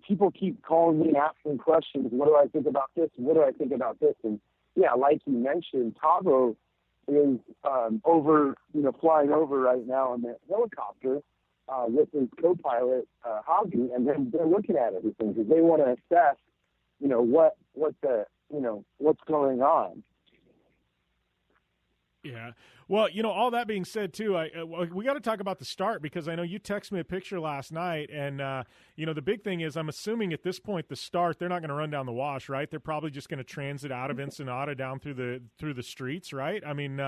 S10: people keep calling me and asking questions. What do I think about this? What do I think about this? And, yeah, like you mentioned, Tavo is flying over right now in the helicopter with his co-pilot, Javi, and they're looking at everything because they want to assess, what's going on.
S2: Yeah. Well, all that being said, too, we got to talk about the start because I know you texted me a picture last night, and, the big thing is I'm assuming at this point the start, they're not going to run down the wash, right? They're probably just going to transit out of Ensenada down through the streets, right? I mean,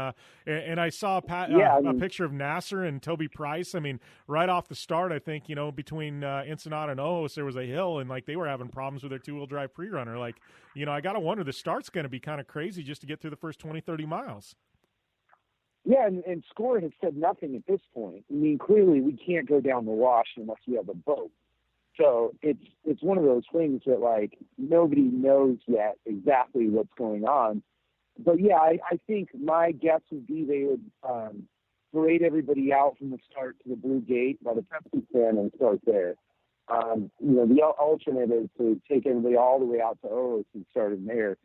S2: and I saw a picture of Nasser and Toby Price. I mean, right off the start, I think, between Ensenada and Ojos, there was a hill, and, they were having problems with their two-wheel drive pre-runner. I got to wonder, the start's going to be kind of crazy just to get through the first 20, 30 miles.
S10: Yeah, and Score has said nothing at this point. I mean, clearly we can't go down the wash unless we have a boat. So it's one of those things that, nobody knows yet exactly what's going on. But, yeah, I think my guess would be they would parade everybody out from the start to the Blue Gate by the Pepsi stand and start there. The alternate is to take everybody all the way out to Ojos and start in there.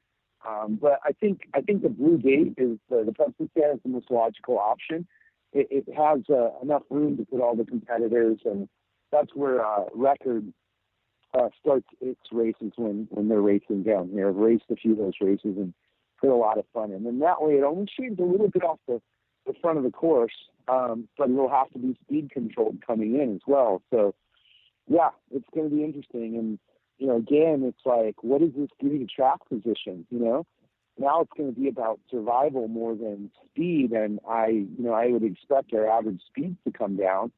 S10: But I think the Blue Gate is the Pepsi stand is the most logical option. It has enough room to put all the competitors, and that's where Record starts its races when they're racing down here. I've raced a few of those races and put a lot of fun in. And that way it only shaves a little bit off the front of the course, but it'll have to be speed controlled coming in as well. So, yeah, it's going to be interesting. And again, it's what does this do to track position? Now it's going to be about survival more than speed, and I would expect our average speeds to come down.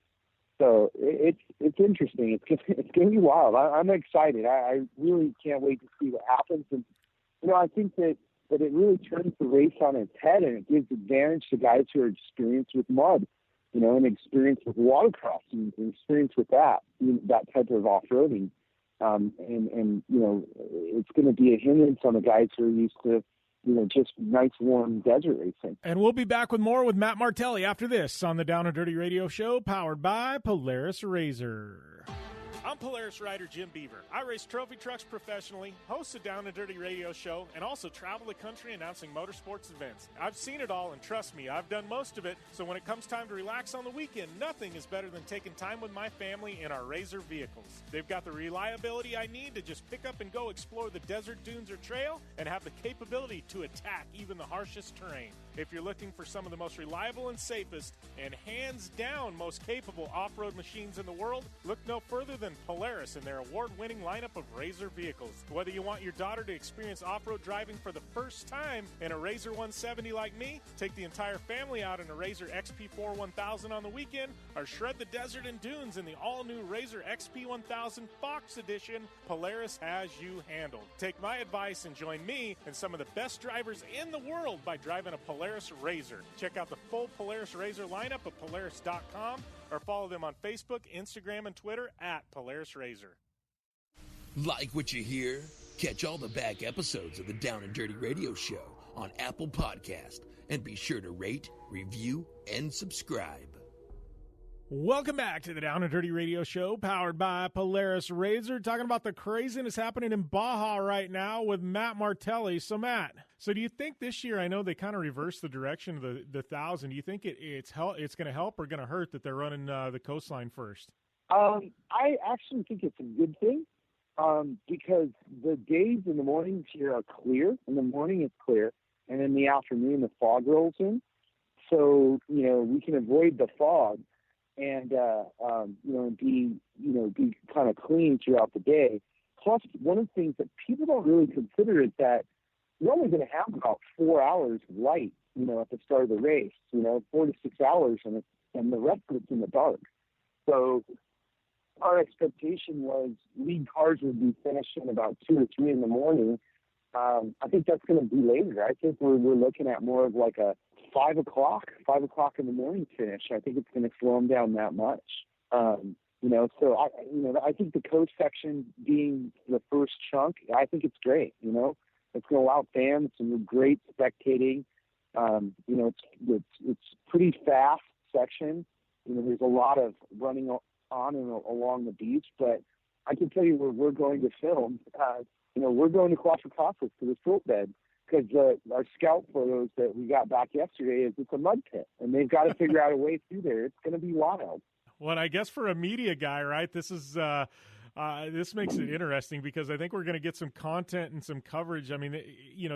S10: So it's interesting. It's going to be wild. I'm excited. I really can't wait to see what happens. And I think that it really turns the race on its head, and it gives advantage to guys who are experienced with mud, and experienced with watercross and experience with that type of off-roading. And it's going to be a hindrance on the guys who are used to, just nice warm desert racing.
S2: And we'll be back with more with Matt Martelli after this on the Down and Dirty Radio Show, powered by Polaris Razor. I'm Polaris rider Jim Beaver. I race trophy trucks professionally, host a Down and Dirty Radio Show, and also travel the country announcing motorsports events. I've seen it all, and trust me, I've done most of it, so when it comes time to relax on the weekend, nothing is better than taking time with my family in our Razor vehicles. They've got the reliability I need to just pick up and go explore the desert, dunes, or trail, and have the capability to attack even the harshest terrain. If you're looking for some of the most reliable and safest, and hands down most capable off-road machines in the world, look no further than Polaris and their award-winning lineup of Razor vehicles. Whether you want your daughter to experience off-road driving for the first time in a Razor 170 like me, take the entire family out in a Razor XP4 1000 on the weekend, or shred the desert and dunes in the all-new Razor XP 1000 Fox Edition, Polaris has you handled. Take my advice and join me and some of the best drivers in the world by driving a Polaris Razor. Check out the full Polaris Razor lineup at Polaris.com or follow them on Facebook, Instagram, and Twitter at Polaris Razor.
S1: Like what you hear? Catch all the back episodes of the Down and Dirty Radio Show on Apple Podcast, and be sure to rate, review, and subscribe.
S2: Welcome back to the Down and Dirty Radio Show, powered by Polaris Razor, talking about the craziness happening in Baja right now with Matt Martelli. So, Matt, do you think this year, I know they kind of reversed the direction of the 1,000, do you think it's going to help or going to hurt that they're running the coastline first?
S10: I actually think it's a good thing because the days in the mornings here are clear. In the morning it's clear, and in the afternoon the fog rolls in. So, we can avoid the fog and be kind of clean throughout the day. Plus, one of the things that people don't really consider is that you're only going to have about 4 hours of light, at the start of the race, 4 to 6 hours, and the rest of it's in the dark. So our expectation was lead cars would be finished in about 2 or 3 in the morning. I think that's going to be later. I think we're looking at more of like a 5 o'clock in the morning finish. I think it's going to slow them down that much. So I think the coast section being the first chunk, I think it's great. It's going to allow fans some great spectating. It's pretty fast section. There's a lot of running on and along the beach, but I can tell you where we're going to film. We're going to Cuatro Casas to the silt bed, because our scout photos that we got back yesterday is it's a mud pit, and they've got to figure out a way through there. It's going to be wild.
S2: Well, I guess for a media guy, right, this is this makes it interesting, because I think we're going to get some content and some coverage. I mean,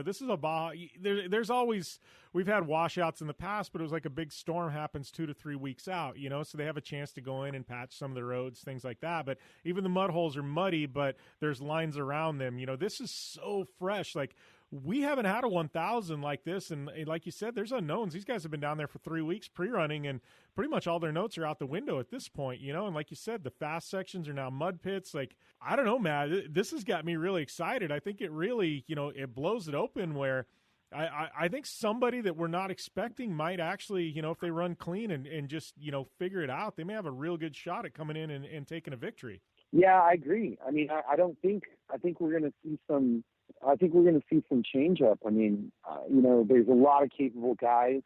S2: this is a Baja. There's always, we've had washouts in the past, but it was like a big storm happens 2 to 3 weeks out, so they have a chance to go in and patch some of the roads, things like that. But even the mud holes are muddy, but there's lines around them. This is so fresh. Like, we haven't had a 1,000 like this, and like you said, there's unknowns. These guys have been down there for 3 weeks pre-running, and pretty much all their notes are out the window at this point, and like you said, the fast sections are now mud pits. Like, I don't know, Matt, this has got me really excited. I think it really, it blows it open, where I think somebody that we're not expecting might actually, if they run clean and just, figure it out, they may have a real good shot at coming in and taking a victory.
S10: Yeah, I agree. I mean, I think we're going to see some. I think we're going to see some change up. I mean, there's a lot of capable guys,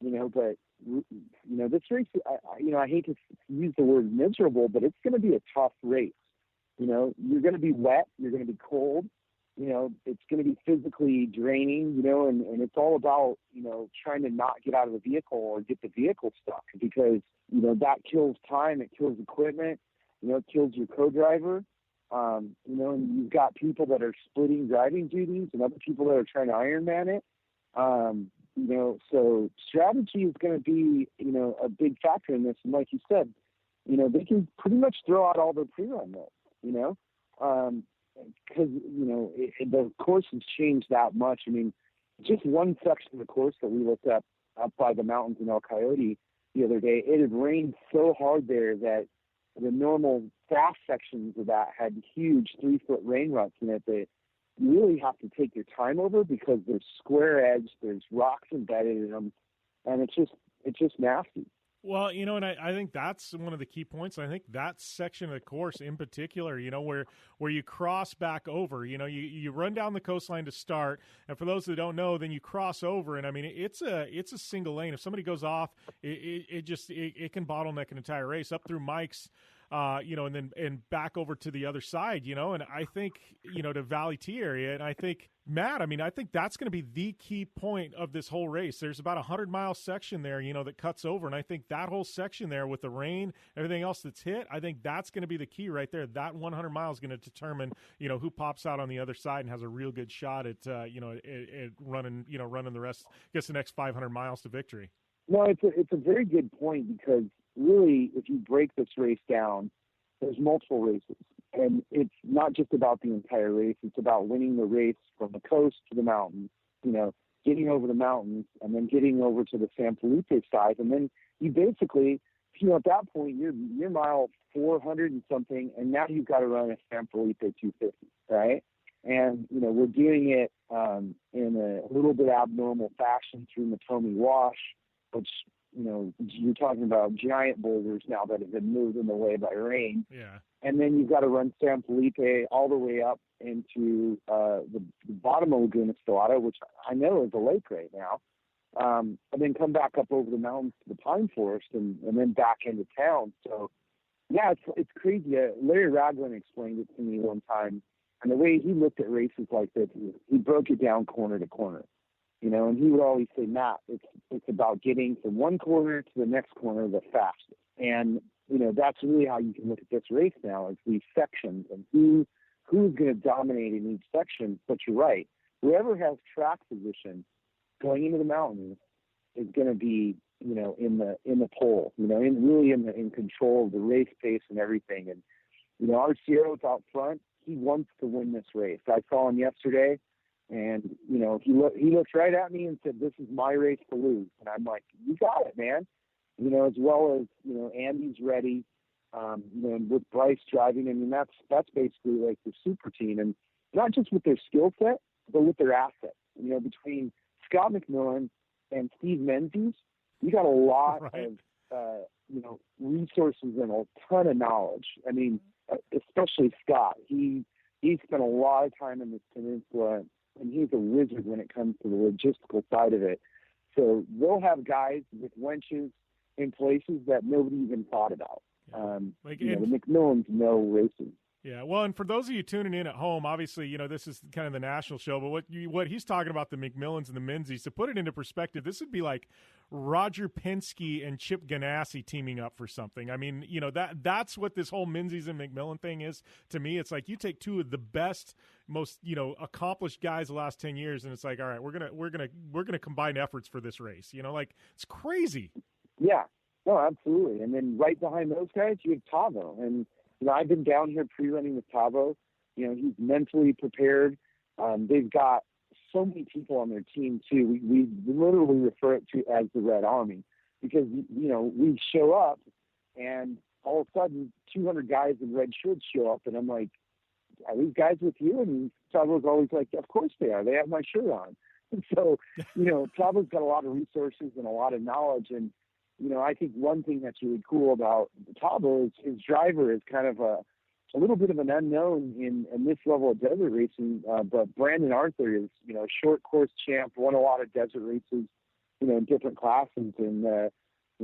S10: but, this race, I hate to use the word miserable, but it's going to be a tough race. You're going to be wet. You're going to be cold. It's going to be physically draining, and it's all about, trying to not get out of the vehicle or get the vehicle stuck, because, that kills time. It kills equipment. It kills your co-driver. And you've got people that are splitting driving duties and other people that are trying to Ironman it. So strategy is going to be, a big factor in this. And like you said, they can pretty much throw out all their pre-run notes, because, the course has changed that much. I mean, just one section of the course that we looked up by the mountains in El Coyote the other day, it had rained so hard there that the normal fast sections of that had huge 3-foot rain ruts in it that you really have to take your time over, because there's square edge, there's rocks embedded in them, and it's just nasty.
S2: Well, and I think that's one of the key points. I think that section of the course in particular, where you cross back over, you run down the coastline to start. And for those that don't know, then you cross over. And I mean, it's a single lane. If somebody goes off, it can bottleneck an entire race up through Mike's, and back over to the other side, and I think, to Valley T area. And I think, Matt, I think that's going to be the key point of this whole race. There's about a 100-mile section there, that cuts over. And I think that whole section there with the rain, everything else that's hit, I think that's going to be the key right there. That 100 miles is going to determine, who pops out on the other side and has a real good shot at, at running the rest, the next 500 miles to victory.
S10: No, it's a very good point, because really, if you break this race down, there's multiple races. And it's not just about the entire race. It's about winning the race from the coast to the mountains, getting over the mountains and then getting over to the San Felipe side. And then you basically, at that point, you're mile 400 and something, and now you've got to run a San Felipe 250, right? And, we're doing it in a little bit abnormal fashion through Matomi Wash, which, you're talking about giant boulders now that have been moved in the way by rain.
S2: Yeah. And
S10: then you've got to run San Felipe all the way up into the bottom of Laguna Stelata, which I know is a lake right now, and then come back up over the mountains to the pine forest and then back into town. So, yeah, it's crazy. Larry Ragland explained it to me one time, and the way he looked at races like this, he broke it down corner to corner. And he would always say, Matt, it's about getting from one corner to the next corner the fastest. And, that's really how you can look at this race now, is these sections and who's going to dominate in each section. But you're right. Whoever has track position going into the mountains is going to be, in the pole, in control of the race pace and everything. And, our Arciero's out front. He wants to win this race. I saw him yesterday. And, he looked right at me and said, this is my race to lose. And I'm like, you got it, man. As well as, Andy's ready, and with Bryce driving. I mean, that's basically like the super team. And not just with their skill set, but with their assets. Between Scott McMillan and Steve Menzies, you got a lot of, resources and a ton of knowledge. I mean, especially Scott. He spent a lot of time in this peninsula, and he's a wizard when it comes to the logistical side of it. So they'll have guys with wenches in places that nobody even thought about. The McMillans know racing.
S2: Yeah, well, and for those of you tuning in at home, obviously, this is kind of the national show, but what he's talking about, the McMillans and the Menzies, to put it into perspective, this would be like Roger Penske and Chip Ganassi teaming up for something. I mean, that's what this whole Menzies and McMillan thing is to me. It's like you take two of the best, most accomplished guys the last 10 years, and it's like, all right, we're gonna combine efforts for this race. It's crazy.
S10: Yeah, no, absolutely. And then right behind those guys, you have Tavo, and I've been down here pre-running with Tavo. He's mentally prepared. They've got so many people on their team, too. We literally refer it to as the Red Army because, we show up and all of a sudden 200 guys in red shirts show up. And I'm like, are these guys with you? And Tavo's always like, of course they are. They have my shirt on. And so, Tavo's got a lot of resources and a lot of knowledge. And, I think one thing that's really cool about Tavo is his driver is kind of a little bit of an unknown in this level of desert racing. But Brandon Arthur is, a short course champ, won a lot of desert races, in different classes. And,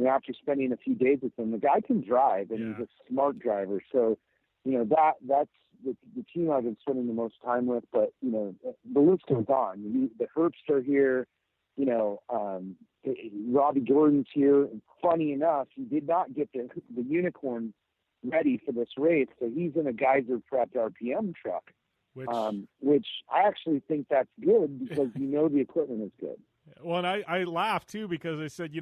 S10: after spending a few days with him, the guy can drive and he's a smart driver. So, that's the team I've been spending the most time with. But, the list goes on. The Herbst are here, Robbie Jordan's here. Funny enough, he did not get the unicorn ready for this race, so he's in a Geyser prepped RPM truck, which I actually think that's good because the equipment is good.
S2: Well, and I laughed, too, because I said,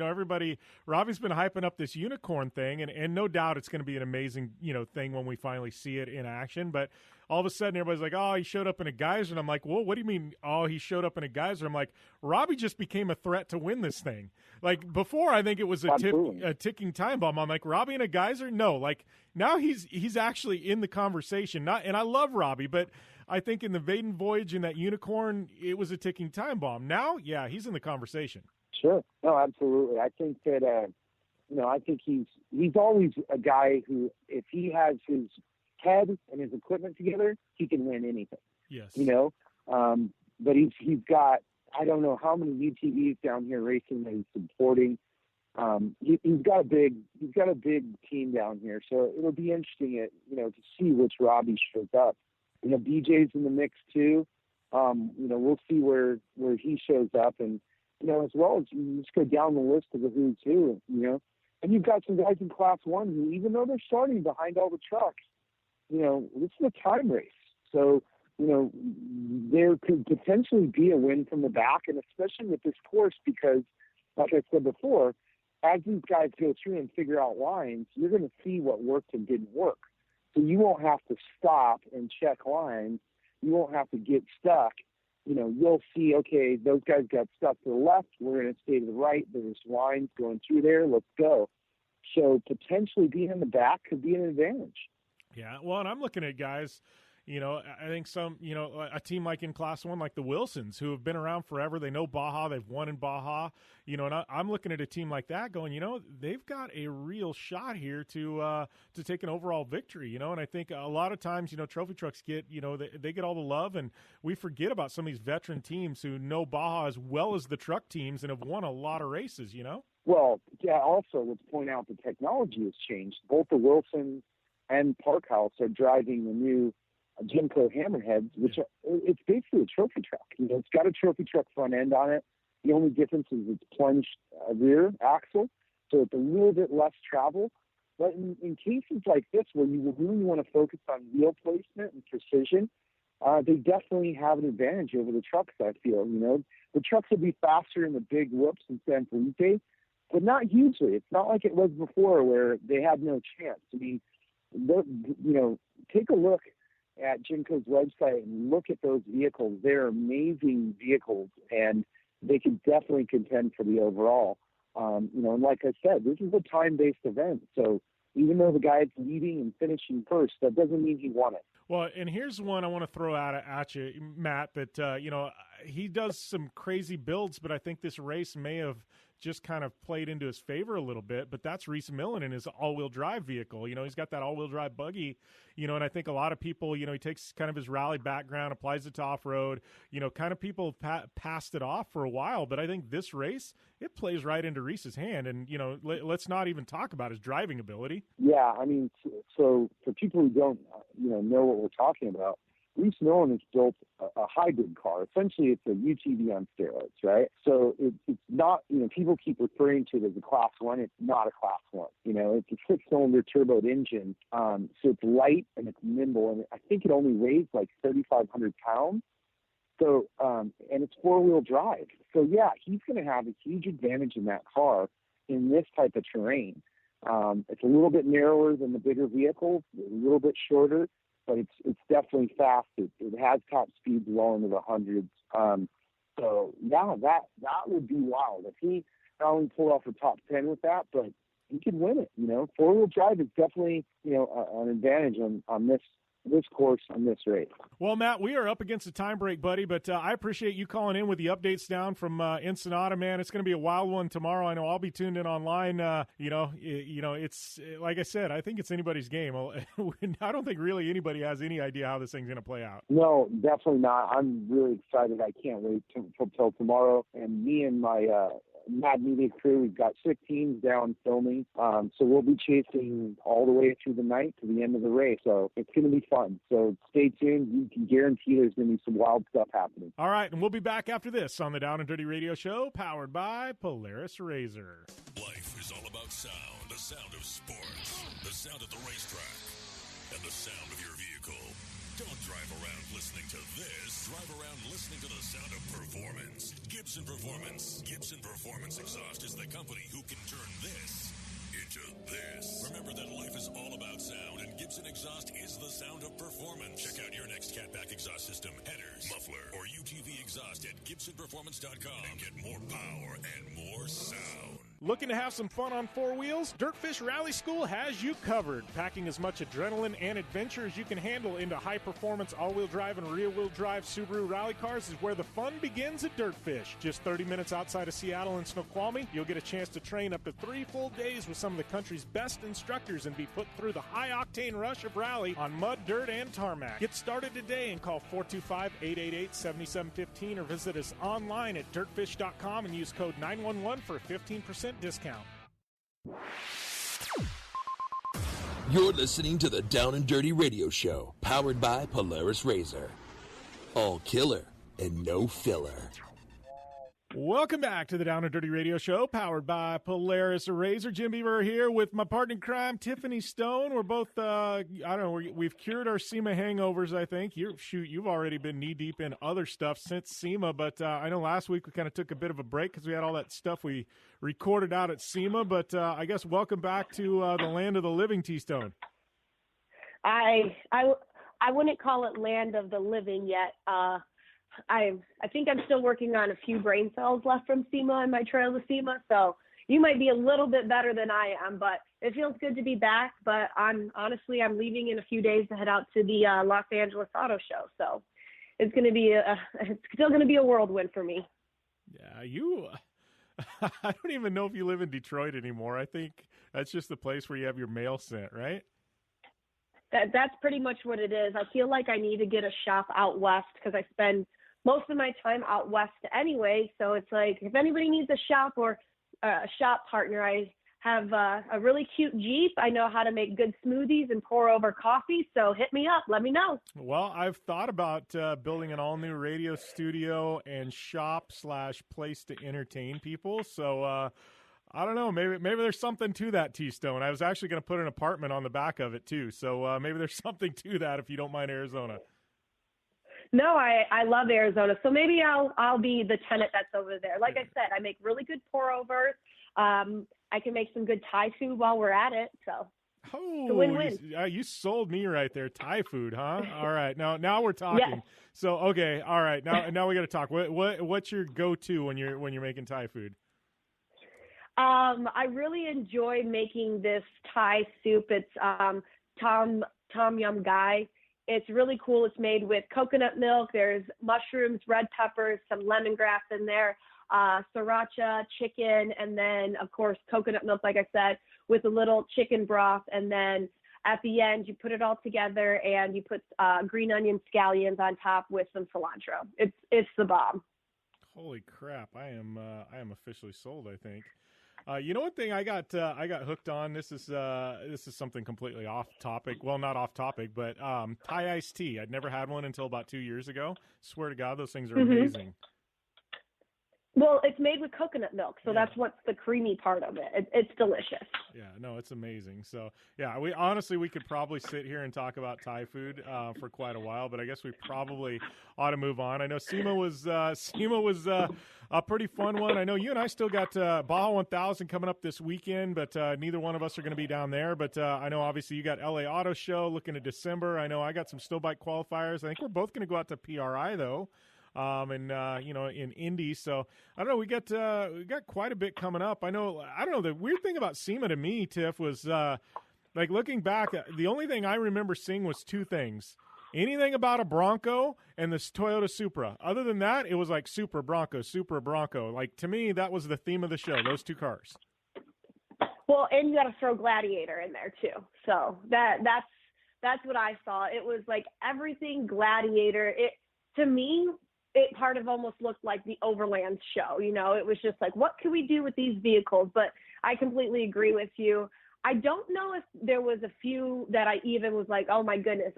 S2: Robbie's been hyping up this unicorn thing, and no doubt it's going to be an amazing, thing when we finally see it in action. But all of a sudden, everybody's like, oh, he showed up in a Geyser. And I'm like, well, what do you mean, oh, he showed up in a Geyser? I'm like, Robbie just became a threat to win this thing. Like, before, I think it was a ticking time bomb. I'm like, Robbie in a Geyser? No. Like, now he's actually in the conversation. And I love Robbie, but I think in the Vaden Voyage in that unicorn, it was a ticking time bomb. Now, yeah, he's in the conversation.
S10: Sure. No, absolutely. I think that, I think he's always a guy who, if he has his head and his equipment together, he can win anything.
S2: Yes.
S10: But he's got, I don't know how many UTVs down here racing that he's supporting. He's got a big team down here, so it'll be interesting to see which Robbie shows up. BJ's in the mix too. We'll see where he shows up, and as well as you just go down the list of the who's who, and you've got some guys in Class 1 who, even though they're starting behind all the trucks, this is a time race. So, there could potentially be a win from the back, and especially with this course, because, like I said before, as these guys go through and figure out lines, you're going to see what worked and didn't work. So you won't have to stop and check lines. You won't have to get stuck. You'll see, okay, those guys got stuck to the left. We're going to stay to the right. There's lines going through there. Let's go. So potentially being in the back could be an advantage.
S2: Yeah, well, and I'm looking at guys, I think some, a team like in Class 1, like the Wilsons, who have been around forever. They know Baja. They've won in Baja. And I'm looking at a team like that going, they've got a real shot here to take an overall victory, And I think a lot of times, trophy trucks get, they get all the love, and we forget about some of these veteran teams who know Baja as well as the truck teams and have won a lot of races,
S10: Well, yeah, also let's point out the technology has changed. Both the Wilsons and Parkhouse are driving the new Jimco Hammerheads, which it's basically a trophy truck. It's got a trophy truck front end on it. The only difference is it's plunged rear axle, so it's a little bit less travel. But in cases like this, where you really want to focus on wheel placement and precision, they definitely have an advantage over the trucks, I feel. The trucks will be faster in the big whoops in San Felipe, but not hugely. It's not like it was before where they had no chance. I mean, take a look at Jimco's website and look at those vehicles. They're amazing vehicles, and they can definitely contend for the overall. And like I said, this is a time-based event. So even though the guy's leading and finishing first, that doesn't mean he won it.
S2: Well, and here's one I want to throw out at you, Matt, that, he does some crazy builds, but I think this race may have just kind of played into his favor a little bit, but that's Reese Millen in his all-wheel drive vehicle. He's got that all-wheel drive buggy, and I think a lot of people, he takes kind of his rally background, applies it to off-road, kind of people passed it off for a while, but I think this race, it plays right into Reese's hand, and, let's not even talk about his driving ability.
S10: Yeah, I mean, so for people who don't, know what we're talking about, Reese Millen has built a hybrid car. Essentially, it's a UTV on steroids, right? So it's not, people keep referring to it as a Class 1. It's not a Class 1. It's a 6-cylinder turboed engine. So it's light and it's nimble. And I think it only weighs like 3,500 pounds. So, and it's 4-wheel drive. So, yeah, he's going to have a huge advantage in that car in this type of terrain. It's a little bit narrower than the bigger vehicles, a little bit shorter, but it's definitely fast. It has top speeds well into the hundreds. So yeah, that would be wild if he not only pulled off a top 10 with that, but he could win it. 4-wheel drive is definitely an advantage on this course, on this race.
S2: Well, Matt, we are up against a time break, buddy, but I appreciate you calling in with the updates down from Ensenada, man. It's going to be a wild one tomorrow. I know I'll be tuned in online. It's like I said, I think it's anybody's game. I don't think really anybody has any idea how this thing's going to play out.
S10: No, definitely not. I'm really excited. I can't wait till tomorrow. And me and my Mad Media crew, we've got 6 teams down filming. So we'll be chasing all the way through the night to the end of the race. So it's going to be fun. So stay tuned. You can guarantee there's going to be some wild stuff happening.
S2: All right, and we'll be back after this on the Down and Dirty Radio Show, powered by Polaris Razor.
S9: Life is all about sound, the sound of sports, the sound at the racetrack, and the sound of your vehicle. Don't drive around listening to this. Drive around listening to the sound of performance. Gibson Performance. Gibson Performance Exhaust is the company who can turn this into this. Remember that life is all about sound, and Gibson Exhaust is the sound of performance. Check out your next catback exhaust system, headers, muffler, or UTV exhaust at GibsonPerformance.com and get more power and more sound.
S2: Looking to have some fun on four wheels? Dirtfish Rally School has you covered. Packing as much adrenaline and adventure as you can handle into high-performance all-wheel drive and rear-wheel drive Subaru rally cars is where the fun begins at Dirtfish. Just 30 minutes outside of Seattle and Snoqualmie, you'll get a chance to train up to 3 full days with some of the country's best instructors and be put through the high-octane rush of rally on mud, dirt, and tarmac. Get started today and call 425-888-7715 or visit us online at dirtfish.com and use code 911 for a 15% discount.
S1: You're listening to the Down and Dirty Radio Show, powered by Polaris Razor. All killer and no filler.
S2: Welcome back to the Down and Dirty Radio Show, powered by Polaris Razor. Jim Beaver here with my partner in crime, Tiffany Stone. We're both, we've cured our SEMA hangovers, I think. You've already been knee-deep in other stuff since SEMA, but I know last week we kind of took a bit of a break because we had all that stuff we recorded out at SEMA, but I guess welcome back to the land of the living, T-Stone.
S11: I wouldn't call it land of the living yet. I think I'm still working on a few brain cells left from SEMA and my trail to SEMA, so you might be a little bit better than I am, but it feels good to be back. But I'm leaving in a few days to head out to the Los Angeles Auto Show, so it's still going to be a whirlwind for me.
S2: Yeah, I don't even know if you live in Detroit anymore. I think that's just the place where you have your mail sent, right?
S11: That's pretty much what it is. I feel like I need to get a shop out west because I spend most of my time out west anyway. So it's like if anybody needs a shop or a shop partner, I have a really cute Jeep. I know how to make good smoothies and pour over coffee. So hit me up. Let me know.
S2: Well, I've thought about building an all-new radio studio and shop/place to entertain people. So I don't know. Maybe there's something to that, T-Stone. I was actually going to put an apartment on the back of it, too. So maybe there's something to that if you don't mind Arizona.
S11: No, I love Arizona. So maybe I'll be the tenant that's over there. Like I said, I make really good pour-overs. I can make some good Thai food while we're at it. So it's a win-win.
S2: You sold me right there. Thai food, huh? All right. Now we're talking.
S11: Yes.
S2: So, okay. All right. Now we got to talk. What's your go-to when you're making Thai food?
S11: I really enjoy making this Thai soup. It's Tom Yum Gai. It's really cool. It's made with coconut milk. There's mushrooms, red peppers, some lemongrass in there, sriracha, chicken, and then, of course, coconut milk, like I said, with a little chicken broth. And then at the end, you put it all together and you put green onion scallions on top with some cilantro. It's the bomb.
S2: Holy crap! I am officially sold, I think. You know, one thing I got hooked on. This is something completely off topic. Well, not off topic, but Thai iced tea. I'd never had one until about 2 years ago. Swear to God, those things are amazing.
S11: Well, it's made with coconut milk, so that's what's the creamy part of it. It's delicious.
S2: Yeah, no, it's amazing. So, yeah, we could probably sit here and talk about Thai food for quite a while, but I guess we probably ought to move on. I know SEMA was a pretty fun one. I know you and I still got Baja 1000 coming up this weekend, but neither one of us are going to be down there. But I know obviously you got LA Auto Show looking at December. I know I got some still bike qualifiers. I think we're both going to go out to PRI though. In Indy. So I don't know. We got quite a bit coming up. I don't know. The weird thing about SEMA to me, Tiff, was like looking back, the only thing I remember seeing was two things. Anything about a Bronco and this Toyota Supra. Other than that, it was like Supra Bronco. Like to me, that was the theme of the show, those two cars.
S11: Well, and you got to throw Gladiator in there too. So that's what I saw. It was like everything Gladiator. To me, it part of almost looked like the Overland show. You know, it was just like, what can we do with these vehicles? But I completely agree with you. I don't know if there was a few that I even was like, oh my goodness.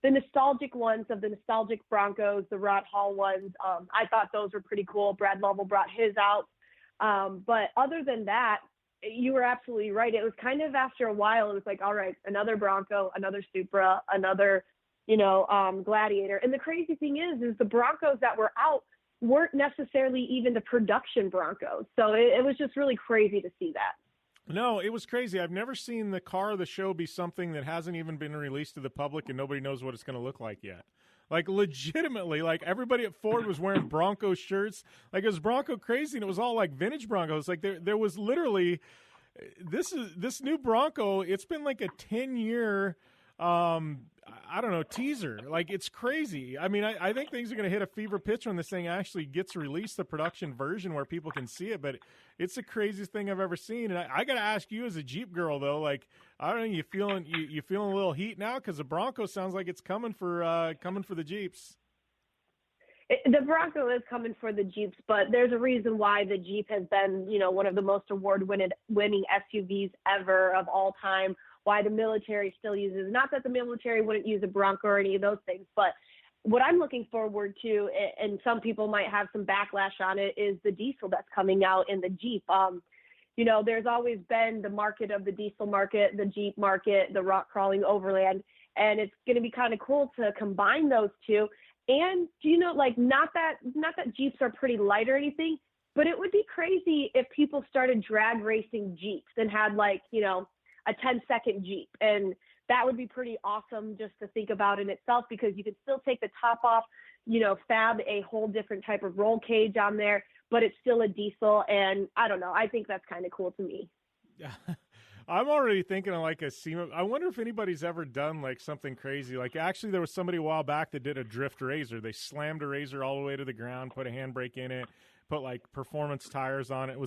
S11: The nostalgic ones of the nostalgic Broncos, the Rod Hall ones, I thought those were pretty cool. Brad Lovell brought his out. But other than that, you were absolutely right. It was kind of after a while, it was like, all right, another Bronco, another Supra, another Gladiator. And the crazy thing is the Broncos that were out weren't necessarily even the production Broncos. So it was just really crazy to see that.
S2: No, it was crazy. I've never seen the car of the show be something that hasn't even been released to the public and nobody knows what it's going to look like yet. Like, legitimately, like, everybody at Ford was wearing Bronco shirts. Like, it was Bronco crazy, and it was all, like, vintage Broncos. Like, there was literally this new Bronco, it's been like a 10-year I don't know, teaser. Like, it's crazy. I mean, I think things are going to hit a fever pitch when this thing actually gets released, the production version where people can see it. But it's the craziest thing I've ever seen. And I got to ask you, as a Jeep girl, though, like, I don't know, you feeling a little heat now? Because the Bronco sounds like it's coming for the Jeeps.
S11: The Bronco is coming for the Jeeps, but there's a reason why the Jeep has been, one of the most award-winning SUVs ever of all time. Why the military still uses, not that the military wouldn't use a Bronco or any of those things, but what I'm looking forward to, and some people might have some backlash on it, is the diesel that's coming out in the Jeep. There's always been the market of the diesel market, the Jeep market, the rock crawling overland, and it's going to be kind of cool to combine those two. And not that Jeeps are pretty light or anything, but it would be crazy if people started drag racing Jeeps and had a 10-second Jeep. And that would be pretty awesome just to think about in itself, because you could still take the top off, fab a whole different type of roll cage on there, but it's still a diesel. And I don't know, I think that's kind of cool to me.
S2: I'm already thinking of like a SEMA. I wonder if anybody's ever done like something crazy. Like, actually, there was somebody a while back that did a drift razor. They slammed a razor all the way to the ground, put a handbrake in it, put like performance tires on it. It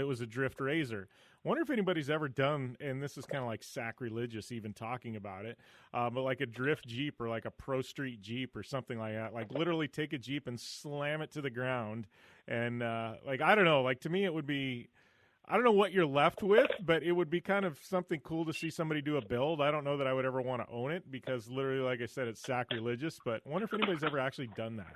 S2: was a drift razor. Wonder if anybody's ever done, and this is kind of like sacrilegious even talking about it, but like a drift Jeep or like a pro street Jeep or something like that. Like, literally take a Jeep and slam it to the ground. And I don't know, like, to me it would be, I don't know what you're left with, but it would be kind of something cool to see somebody do a build. I don't know that I would ever want to own it because literally, like I said, it's sacrilegious, but I wonder if anybody's ever actually done that.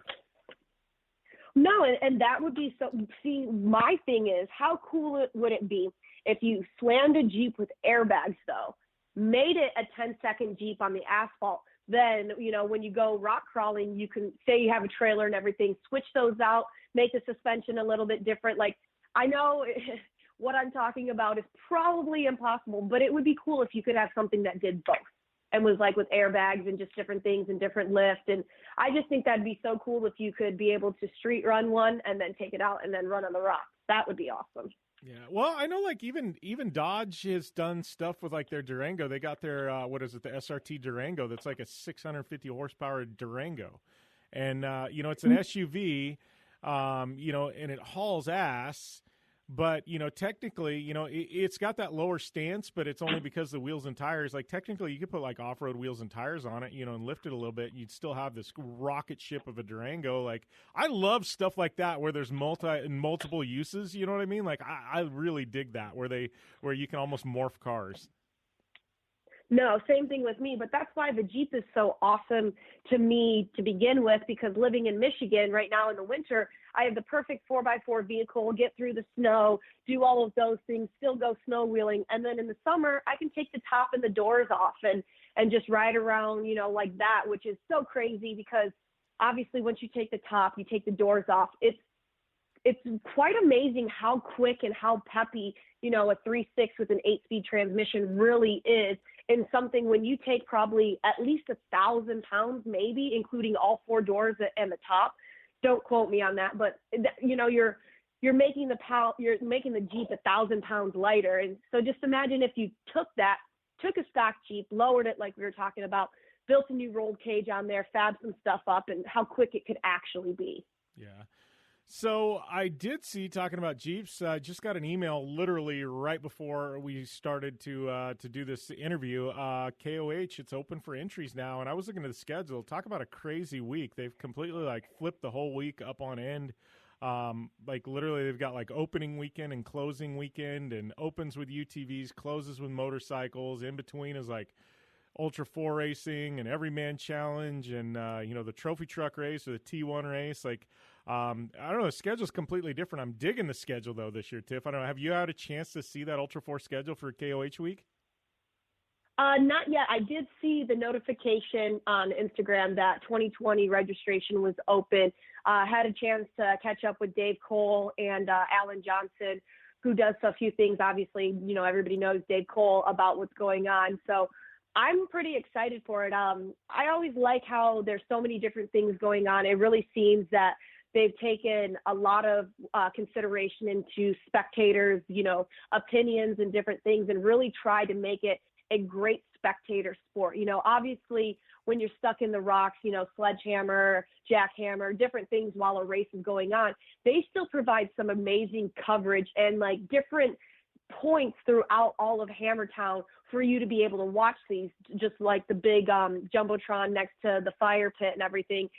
S11: No, and that would be so. See, my thing is, how cool would it be if you slammed a Jeep with airbags, though, made it a 10-second Jeep on the asphalt? Then, when you go rock crawling, you can say you have a trailer and everything, switch those out, make the suspension a little bit different. Like, I know what I'm talking about is probably impossible, but it would be cool if you could have something that did both and was like with airbags and just different things and different lift. And I just think that'd be so cool if you could be able to street run one and then take it out and then run on the rocks. That would be awesome.
S2: Yeah. Well, I know like even Dodge has done stuff with like their Durango. They got their, the SRT Durango. That's like a 650 horsepower Durango. And, it's an SUV, and it hauls ass. But, technically, it's got that lower stance, but it's only because the wheels and tires. Like, technically, you could put, like, off-road wheels and tires on it, and lift it a little bit. You'd still have this rocket ship of a Durango. Like, I love stuff like that where there's multiple uses, you know what I mean? Like, I really dig that, where you can almost morph cars.
S11: No, same thing with me, but that's why the Jeep is so awesome to me to begin with, because living in Michigan right now in the winter, I have the perfect 4x4 vehicle, get through the snow, do all of those things, still go snow wheeling. And then in the summer, I can take the top and the doors off and just ride around, like that, which is so crazy because obviously once you take the top, you take the doors off. It's quite amazing how quick and how peppy, a 3.6 with an 8-speed transmission really is in something when you take probably at least 1,000 pounds, maybe, including all four doors and the top. Don't quote me on that, but you're making the Jeep 1,000 pounds lighter. And so just imagine if you took a stock Jeep, lowered it like we were talking about, built a new roll cage on there, fabbed some stuff up, and how quick it could actually be.
S2: Yeah. So I did see, talking about Jeeps, just got an email literally right before we started to do this interview. KOH, it's open for entries now, and I was looking at the schedule. Talk about a crazy week. They've completely flipped the whole week up on end. Literally they've got opening weekend and closing weekend, and opens with UTVs, closes with motorcycles. In between is Ultra 4 racing and Everyman Challenge and, the trophy truck race or the T1 race. I don't know. The schedule's completely different. I'm digging the schedule, though, this year, Tiff. I don't know. Have you had a chance to see that Ultra 4 schedule for KOH week?
S11: Not yet. I did see the notification on Instagram that 2020 registration was open. Had a chance to catch up with Dave Cole and Alan Johnson, who does a few things. Obviously, everybody knows Dave Cole about what's going on. So I'm pretty excited for it. I always like how there's so many different things going on. It really seems that they've taken a lot of consideration into spectators, opinions and different things, and really tried to make it a great spectator sport. Obviously when you're stuck in the rocks, sledgehammer, jackhammer, different things while a race is going on, they still provide some amazing coverage and like different points throughout all of Hammertown for you to be able to watch these, just like the big Jumbotron next to the fire pit and everything.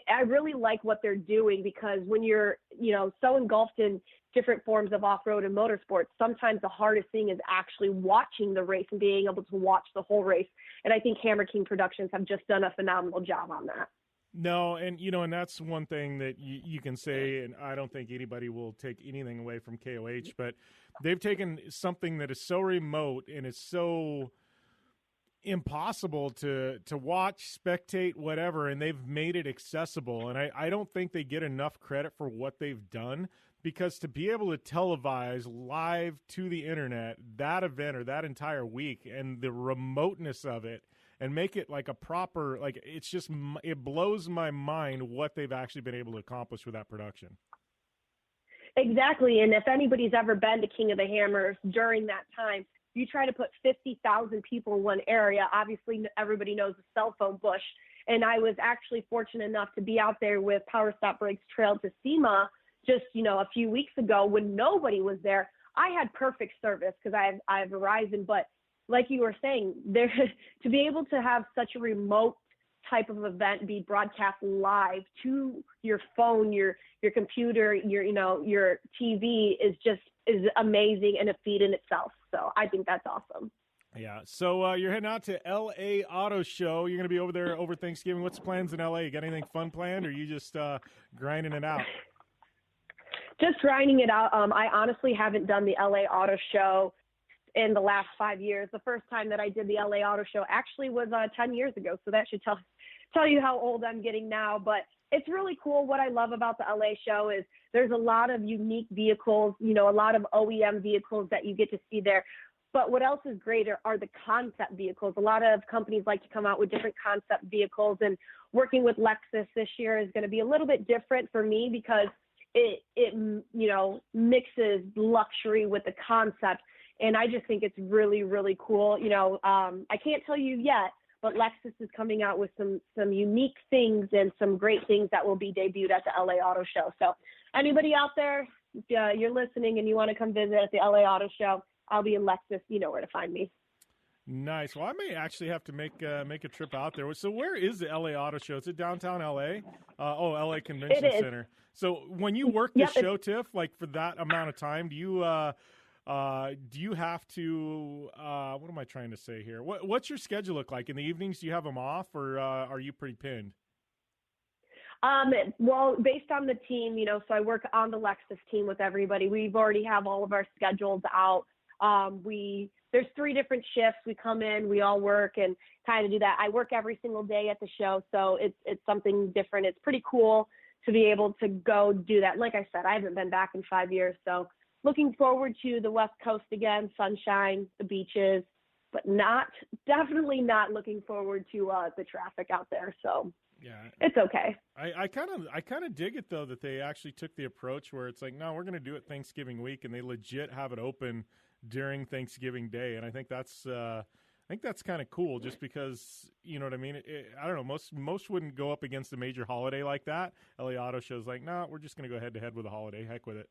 S11: I really like what they're doing, because when you're, so engulfed in different forms of off-road and motorsports, sometimes the hardest thing is actually watching the race and being able to watch the whole race. And I think Hammer King Productions have just done a phenomenal job on that.
S2: No, and and that's one thing that you can say, and I don't think anybody will take anything away from KOH, but they've taken something that is so remote and is so impossible to watch, spectate, whatever, and they've made it accessible. And I don't think they get enough credit for what they've done, because to be able to televise live to the internet that event or that entire week and the remoteness of it, and make it like a proper, like, it blows my mind what they've actually been able to accomplish with that production.
S11: Exactly. And if anybody's ever been to King of the Hammers during that time, you try to put 50,000 people in one area. Obviously, everybody knows the cell phone bush. And I was actually fortunate enough to be out there with Power Stop Brakes Trail to SEMA just, a few weeks ago when nobody was there. I had perfect service because I have Verizon, but like you were saying, there to be able to have such a remote type of event be broadcast live to your phone, your computer, your TV is amazing and a feat in itself. So I think that's awesome.
S2: Yeah. So you're heading out to LA Auto Show. You're going to be over there over Thanksgiving. What's the plans in LA? You got anything fun planned, or are you just grinding it out?
S11: Just grinding it out. I honestly haven't done the LA Auto Show in the last 5 years. The first time that I did the LA Auto Show actually was 10 years ago. So that should tell you how old I'm getting now. But it's really cool. What I love about the LA show is there's a lot of unique vehicles, a lot of OEM vehicles that you get to see there. But what else is great are the concept vehicles. A lot of companies like to come out with different concept vehicles, and working with Lexus this year is going to be a little bit different for me, because it mixes luxury with the concept. And I just think it's really, really cool. I can't tell you yet, but Lexus is coming out with some unique things and some great things that will be debuted at the LA Auto Show. So anybody out there, if you're listening and you want to come visit at the LA Auto Show, I'll be in Lexus. You know where to find me.
S2: Nice. Well, I may actually have to make a trip out there. So where is the LA Auto Show? Is it downtown LA? LA Convention Center. So when you work the show, Tiff, like for that amount of time, do you have to, what am I trying to say here? What's your schedule look like? In the evenings, do you have them off, or are you pretty pinned?
S11: Well, based on the team, so I work on the Lexus team with everybody. We've already have all of our schedules out. There's 3 different shifts. We come in, we all work and kind of do that. I work every single day at the show, so it's something different. It's pretty cool to be able to go do that. Like I said, I haven't been back in 5 years, so looking forward to the West Coast again, sunshine, the beaches, but definitely not looking forward to the traffic out there. So yeah, it's okay.
S2: I kind of dig it though that they actually took the approach where it's like, no, we're going to do it Thanksgiving week, and they legit have it open during Thanksgiving Day, and I think that's kind of cool, just because, you know what I mean? I don't know, most wouldn't go up against a major holiday like that. LA Auto Show's like, no, we're just going to go head to head with a holiday. Heck with it.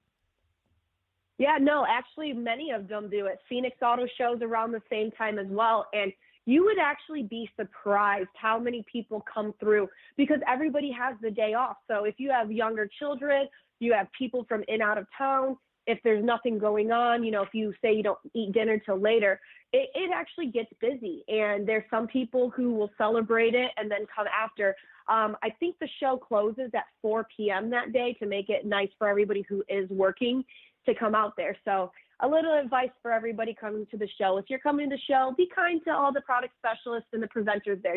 S11: Yeah, no, actually many of them do it. Phoenix Auto Show's around the same time as well. And you would actually be surprised how many people come through, because everybody has the day off. So if you have younger children, you have people from in out of town, if there's nothing going on, if you say you don't eat dinner till later, it actually gets busy. And there's some people who will celebrate it and then come after. I think the show closes at 4 p.m. that day to make it nice for everybody who is working to come out there. So a little advice for everybody coming to the show. If you're coming to the show, be kind to all the product specialists and the presenters there.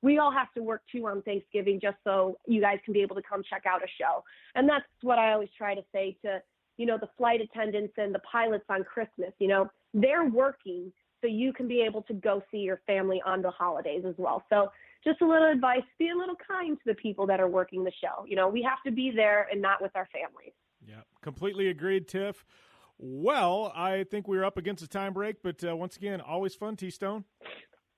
S11: We all have to work too on Thanksgiving just so you guys can be able to come check out a show. And that's what I always try to say to, the flight attendants and the pilots on Christmas. They're working so you can be able to go see your family on the holidays as well. So just a little advice, be a little kind to the people that are working the show. You know, we have to be there and not with our families.
S2: Yeah, completely agreed, Tiff. Well, I think we're up against a time break, but once again, always fun, T-Stone.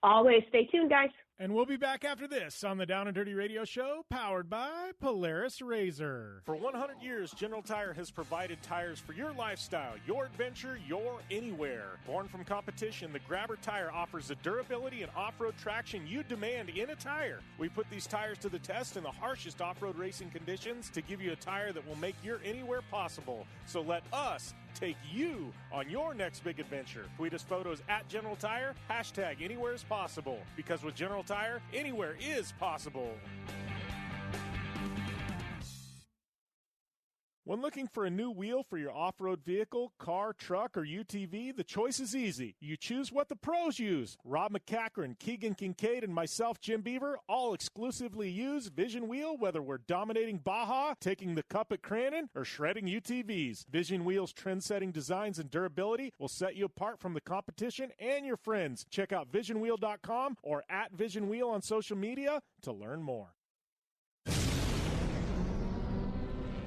S11: Always. Stay tuned, guys.
S2: And we'll be back after this on the Down and Dirty Radio Show, powered by Polaris Razor. For 100 years, General Tire has provided tires for your lifestyle, your adventure, your anywhere. Born from competition, the Grabber tire offers the durability and off-road traction you demand in a tire. We put these tires to the test in the harshest off-road racing conditions to give you a tire that will make your anywhere possible. So let us take you on your next big adventure. Tweet us photos at General Tire, hashtag anywhere is possible. Because with General Tire, anywhere is possible. When looking for a new wheel for your off-road vehicle, car, truck, or UTV, the choice is easy. You choose what the pros use. Rob McCachran, Keegan Kincaid, and myself, Jim Beaver, all exclusively use Vision Wheel, whether we're dominating Baja, taking the cup at Crandon, or shredding UTVs. Vision Wheel's trend-setting designs and durability will set you apart from the competition and your friends. Check out visionwheel.com or at Vision Wheel on social media to learn more.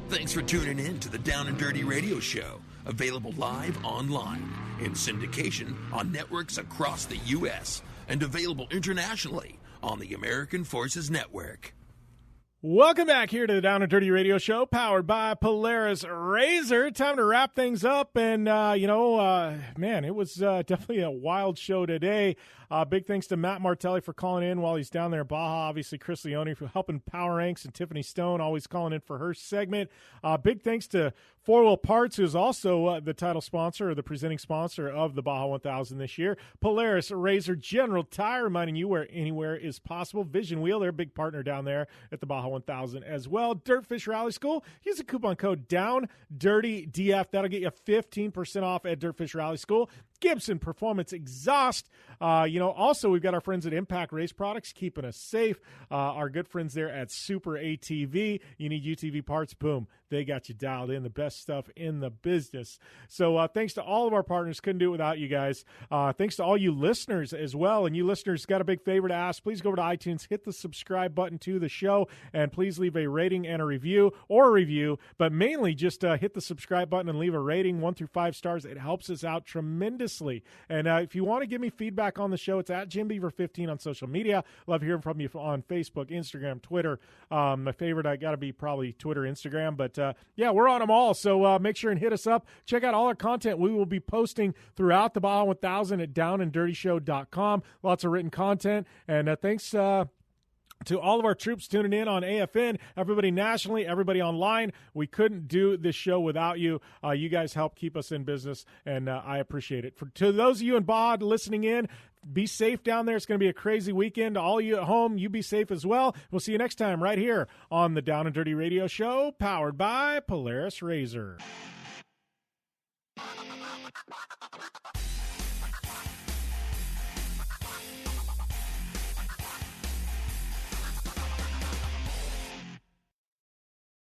S1: Thanks for tuning in to the Down and Dirty Radio Show, available live online in syndication on networks across the U.S. and available internationally on the American Forces Network.
S2: Welcome back here to the Down and Dirty Radio Show, powered by Polaris Razor. Time to wrap things up, and, man, it was definitely a wild show today. Big thanks to Matt Martelli for calling in while he's down there in Baja. Obviously, Chris Leone for helping Power Ranks, and Tiffany Stone always calling in for her segment. Big thanks to Four Wheel Parts, who's also the title sponsor or the presenting sponsor of the Baja 1000 this year. Polaris Razor, General Tire, reminding you where anywhere is possible. Vision Wheel, they're a big partner down there at the Baja 1000 as well. Dirtfish Rally School, use the coupon code DOWNDIRTYDF. That'll get you 15% off at Dirtfish Rally School. Gibson Performance Exhaust. Also, we've got our friends at Impact Race Products keeping us safe. Our good friends there at Super ATV. You need UTV parts, boom, they got you dialed in. The best stuff in the business. So thanks to all of our partners. Couldn't do it without you guys. Thanks to all you listeners as well. And you listeners got a big favor to ask. Please go over to iTunes, hit the subscribe button to the show, and please leave a rating and a review, but mainly just hit the subscribe button and leave a rating 1 through 5 stars. It helps us out tremendously. And if you want to give me feedback on the show, it's at JimBeaver15 on social media. Love hearing from you on Facebook, Instagram, Twitter. My favorite, I got to be probably Twitter, Instagram. But, we're on them all. So make sure and hit us up. Check out all our content we will be posting throughout the Baja 1000 at downanddirtyshow.com. Lots of written content. And thanks to all of our troops tuning in on AFN, everybody nationally, everybody online. We couldn't do this show without you. You guys help keep us in business, and I appreciate it. To those of you in Baja listening in, be safe down there. It's going to be a crazy weekend. To all you at home, you be safe as well. We'll see you next time right here on the Down and Dirty Radio Show, powered by Polaris Razor.